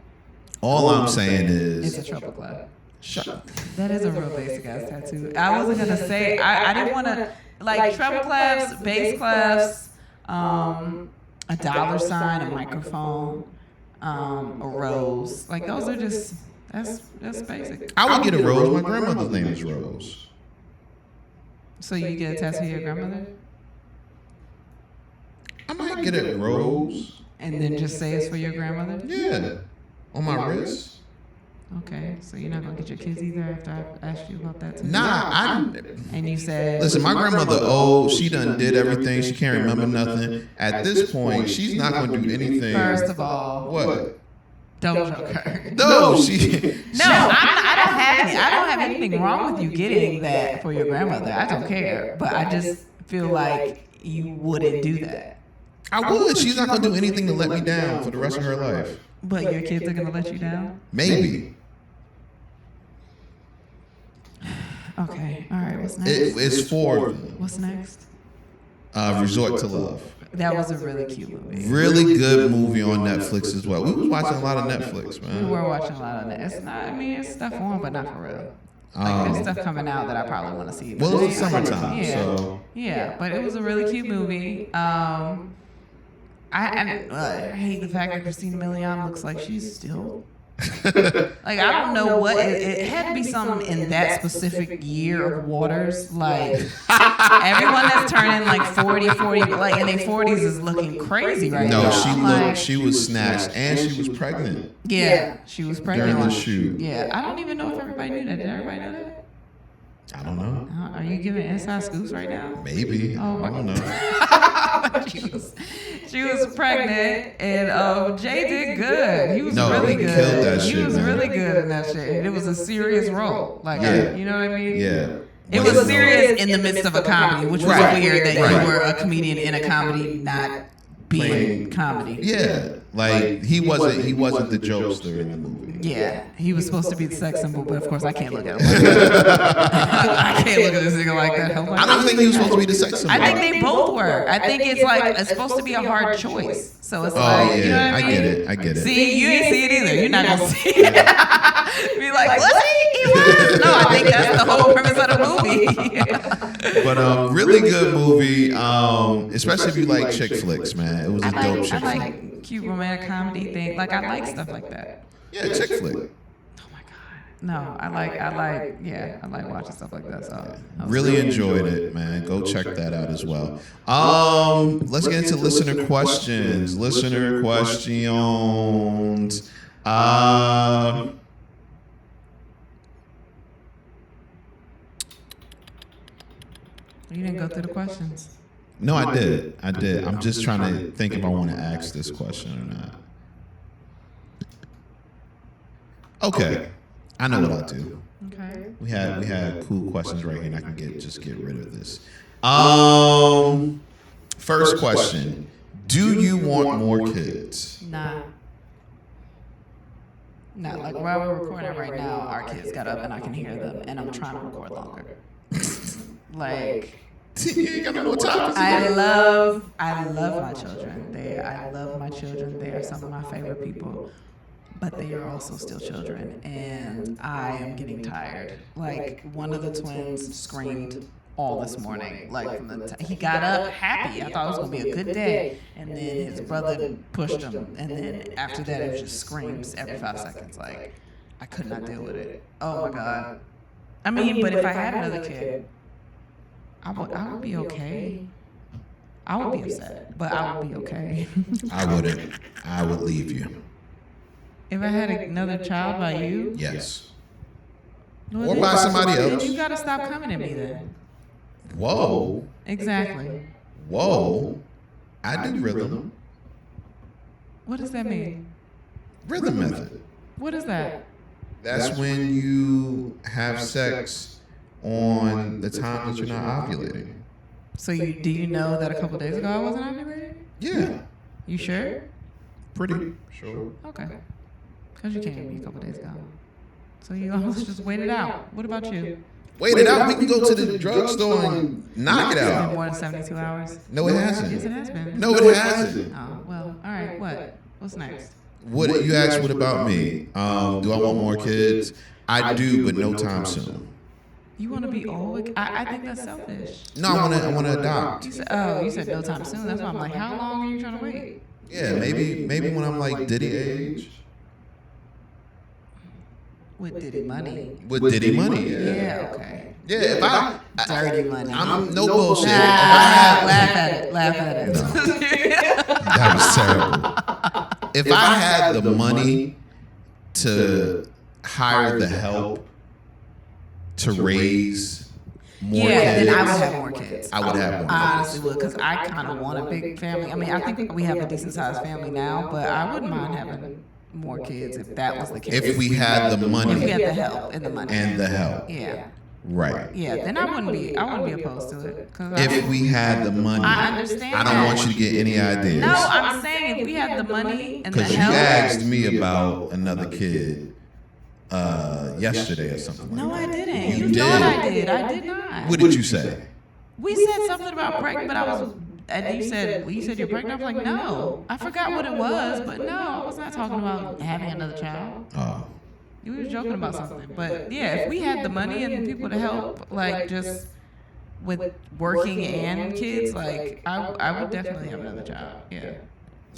All I'm saying It's a is, treble clef. shut up. That is a real basic ass tattoo. I wasn't gonna say. I didn't want to like treble clefs, bass clefs, a dollar sign, a microphone, a rose. Like those are just that's basic. I would get a rose. My grandmother's name is Rose. So you get a tattoo of your grandmother, I might get a rose. and then just say it's for your grandmother. Yeah, on my wrist. Okay, so you're not gonna get your kids either after I asked you about that too. Nah, And you said, listen, my grandmother old. She done did everything. She can't remember nothing. At this point, she's not going to do anything. first of all, What? don't joke her. No, she. No, I don't have anything wrong with you getting that for your grandmother. I don't care, but I just feel like you wouldn't do that. I would. She's not going to do anything to let me down for the rest of her life. But your kids are gonna let you down. Maybe. Okay. All right. What's next? It's 4 of them. What's next? Resort to Love. That was a really cute movie. Really good movie on Netflix as well. We was watching a lot of Netflix, man. We were watching a lot of that. It's not. I mean, it's stuff on, but not for real. Like, there's stuff coming out that I probably want to see. Well, it was summertime, yeah. so Yeah, but it was a really cute movie. I hate the fact that Christina Milian looks like she's still. Like, I don't know what it had to be something in that specific year of Waters. Like, everyone that's turning like 40, like in their 40s is looking crazy right now. No, she was snatched and she was pregnant. Yeah, she was pregnant during the shoot. Yeah, I don't even know if everybody knew that. Did everybody know that? I don't know. Are you giving inside scoops right now? Maybe. Oh, I don't know. she was pregnant, and Jay did good. He was really good. Killed that he shit, was man. really good in that shit. And it was a serious role. Like, you know what I mean? Yeah. It was serious in the midst of a comedy, which was weird that you were a comedian in a comedy, not being comedy. Yeah. Like he wasn't the jokester in the movie. Yeah, he was supposed to be the sex symbol, but of course I can't look at him. I can't look at this nigga like that. I don't think he was supposed to be the sex symbol. I think they both were. I think it's like it's supposed to be a hard choice. So it's like, you know what I mean? I get it. See, you ain't see it either. You're not gonna see it. Be like, was he? He was. No, I think that's the whole premise of the movie. But really good movie. Especially if you like chick flicks, man. It was a dope chick flick. I like cute romantic comedy thing. Like, I like stuff like that. Yeah, chick flick. Oh my god. No, I like watching stuff like that. So really enjoyed it, man. Go check that out as well. Let's get into listener questions. Listener questions. You didn't go through the questions. No, I did. I'm just trying to think if I want to ask this question or not. Okay, I know what I'll do. Okay. We had cool questions right here, and I can get rid of this. First question: do you want more kids? Nah. No, like while we're recording right now, our kids got up and I can hear them, and I'm trying to record longer. Like, you ain't got no more time. I love my children. I love my children. They are some of my favorite people. But they are also still children, and I am getting tired. Like, one of the twins screamed all this morning. Like, from he got up happy. I thought it was gonna be a good day, and then his brother pushed him, and then after that, it was just screams every 5 seconds. Like, I could not deal with it. Oh my god. I mean, but if I had another kid, I would be okay. I would be upset, but I would be okay. I wouldn't. I would leave you. If I had another child by you? Yes. Well, or by somebody else. Then you gotta stop coming at me then. Whoa. Exactly. Whoa. I do rhythm. What does that mean? Rhythm method. What is that? That's when you have sex on the time that you're not ovulating. So do you know that a couple days ago I wasn't ovulating? Yeah. You sure? Pretty sure. Okay. Because you came to me a couple days ago. So you almost just wait it out. What about you? Wait it out. We can go to the drugstore and knock it It's been out. more than 72 hours? No, it hasn't. Yes, it has been. No, it hasn't. Oh, well, all right. What? What's next? What you asked? What about me? Do I want more kids? I do, but no time soon. You want to be old? I think that's selfish. No, I want to adopt. You said no time soon. That's why I'm like, how long are you trying to wait? Yeah, maybe when I'm like Diddy age. With Diddy money. With Diddy money. Yeah. Okay. Yeah, if Dirty money. I'm no bullshit. Laugh at it. Laugh at it. No. That was terrible. If I had the money to hire the help to raise more kids, then I would have more kids. I would have more kids. I honestly would, because I kind of want a big family. I mean, I think we have a decent sized family now, but I wouldn't mind having more kids if that was the case. If we had the money. If we had the help and the money. And the help. Yeah. Right. Yeah, then I wouldn't be opposed to it. If we had the money. I understand. I don't want you to get any ideas. No, I'm saying if we had the money and the Because you help. asked me about another kid. yesterday or something. No, like I that. didn't. You You did. thought I did. I did not. What did you say? We said something about pregnant, but I was. And you said you're pregnant. I was like, no. I forgot what it was, but no, I was not talking about having another child. Oh. You were joking about something, but yeah, if we had the money and people to help, like just with working and kids, like I would definitely have another child. Yeah.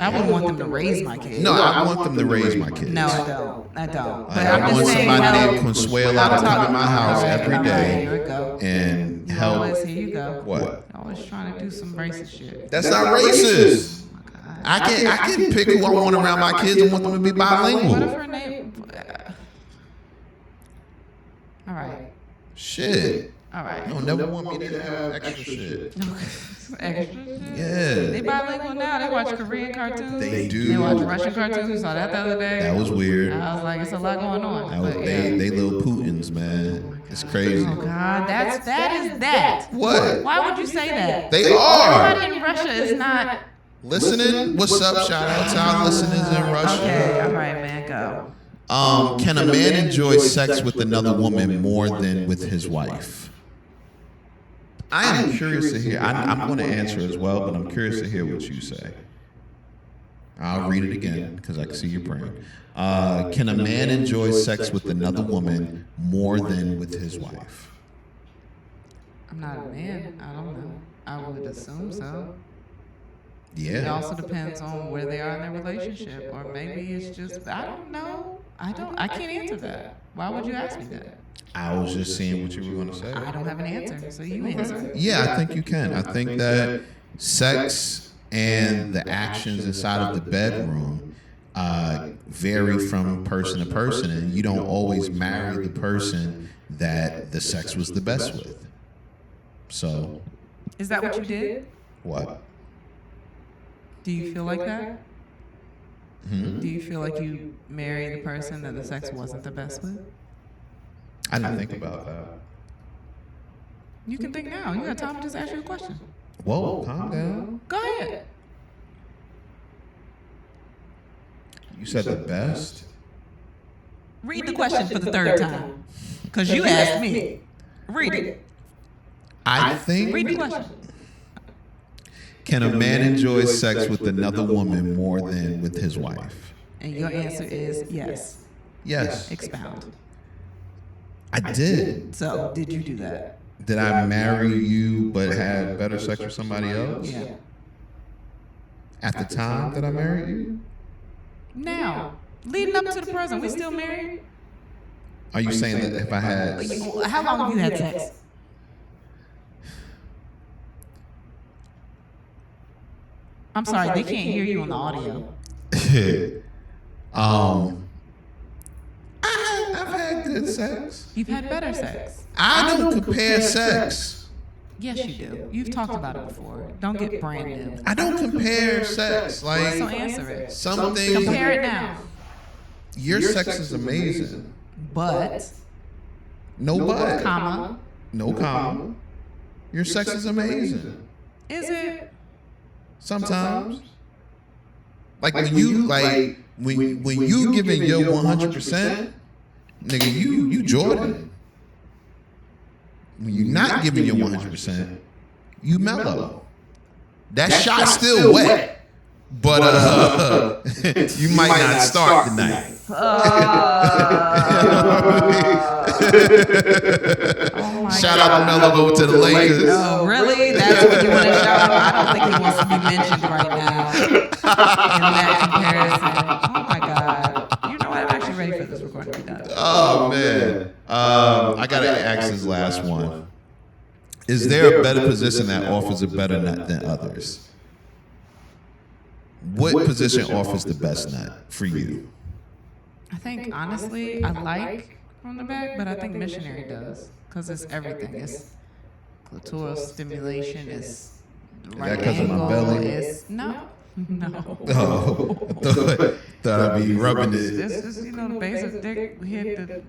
I wouldn't want them to raise my kids. No, I want them to raise my kids. No, I don't. I don't. But I want somebody named Consuela to come in my house every day Here we go. and You help. always, here you go. What? Always trying to do some racist shit. That's not racist. I can pick who I want around my kids and want them to be What if bilingual. her name? All right. Shit. All right. You don't never want me to have extra shit. Extra. Yeah. They bilingual now. They watch Korean cartoons. They do. They watch Russian cartoons. We saw that the other day. That was weird. I was like, it's a lot going on. That was, But, they little Putins, man. It's crazy. Oh God, that is that. What? Why would you say that? They are. Everybody in Russia is not. Listening? What's up? Shout out to our listeners in Russia. Okay, all right, man, go. Can a man enjoy sex with another woman more than with his wife? I am curious to hear. I'm going to answer as well, but I'm curious to hear what you say. I'll read it again because I can see your brain. Can a man enjoy sex with another woman more than with his wife? I'm not a man. I don't know. I would assume so. It Yeah. also depends on where they are in their relationship, or maybe it's just I don't know. I can't answer that. Why would you ask me that? I was just seeing what you were going to say. I don't have an answer, so you answer. Yeah, I think you can. I think that sex and the actions inside of the bedroom vary from person to person, and you don't always marry the person that the sex was the best with. So, Is that what you did? what? Do you feel like that? Hmm? Do you feel like you married a person that the sex wasn't the best with? I didn't think about that. You can think now. You got time to just ask you a question. Whoa, calm down. Go ahead. You said the best? Read the question for the third time. Because you asked me. Read it. I think. Read the question. Can a man enjoy sex with another woman more than with his wife? And your answer is yes. Yes. Expound. I did. So, did you do that? Did I marry you but had better sex with somebody else? Yeah. At the time that I married you? Now, leading up to the present, we still married? Are you saying that if I had... How long have you had sex? I'm sorry, they can't hear you on the audio. I've had good sex. You've had better sex. I don't compare sex. Yes, you do. You've talked about it before. Don't get brand new. I don't compare sex. So Like, answer it. something... Compare it now. Your sex is amazing. But, No but. comma, No comma. Your sex is amazing. is it? Sometimes. Like when you when you giving your 100%, nigga, you Jordan. When you not giving your 100%, you mellow. That shot still wet, but you might not start tonight. Oh my Shout out to Melo, go to the Lakers. Oh, really? That's what you want to shout out? I don't think he wants to be mentioned right now in that comparison. Oh my God. You know what? I'm actually ready for this recording to be done. Oh man, I gotta ask this last one. Is there a better position that offers a better nut than others? What position offers the best nut for you? I think, honestly, I like from the back, but I think missionary does. Because it's everything. It's clitoral stimulation. It's right that 'cause of my angle. belly? It's, no. No. Oh, thought I'd be rubbing it. It's just, the base of dick. We hit the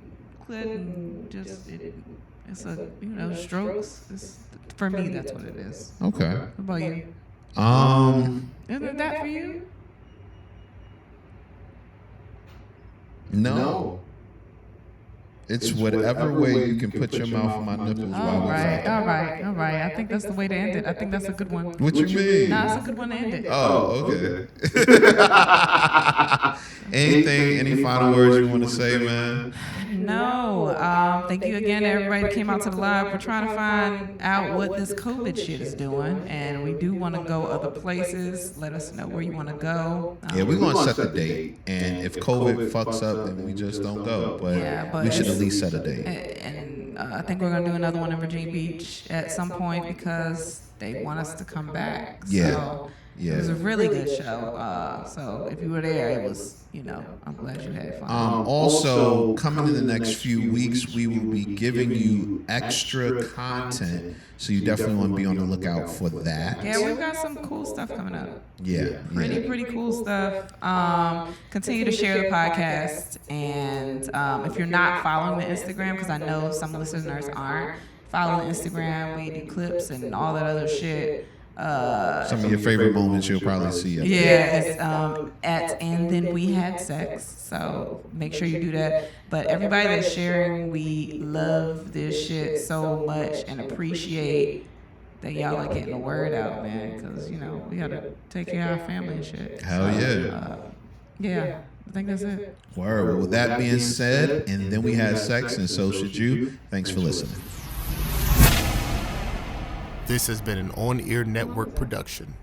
clit and just, it's a, strokes. For me, that's what it is. Okay. What about you? Isn't it that for you? No. It's whatever way you can put your mouth on my nipples while All we right, fucking. all right, all right. I think that's the way to end it. I think that's a good one. What you mean? Nah, it's a good one to end it. Oh, okay. Anything? Any final words you want to say, man? No. Thank you again to everybody that came out to the live. We're trying to find out what this COVID shit is doing, and we do want to go other places. Let us know where you want to go. Yeah, we're going to set the date, and if COVID fucks up, then we just don't go. But we should at least set a date. And I think we're going to do another one in Virginia Beach at some point because they want us to come back. Yeah. So Yeah. it was a really good show. So if you were there, it was, I'm glad you had fun. Also, coming in the next few weeks, we will be giving you extra content, so you definitely want to be on the lookout for that. Yeah, we've got some cool stuff coming up. Yeah. Pretty cool stuff. Continue to share the podcast, and if you're not following the Instagram, because I know some listeners aren't, follow the Instagram. We do clips and all that other shit. Some of your favorite moments you'll probably see. Yeah, it's at And Then We Had Sex. So make sure you do that. But everybody that's sharing, we love this shit so much and appreciate that y'all are getting the word out, man. Because, we got to take care of our family and shit. Hell yeah. Yeah, I think that's it. Word. Well, with that being said, and then we had sex, and so should you. Thanks for listening. This has been an On Air Network production.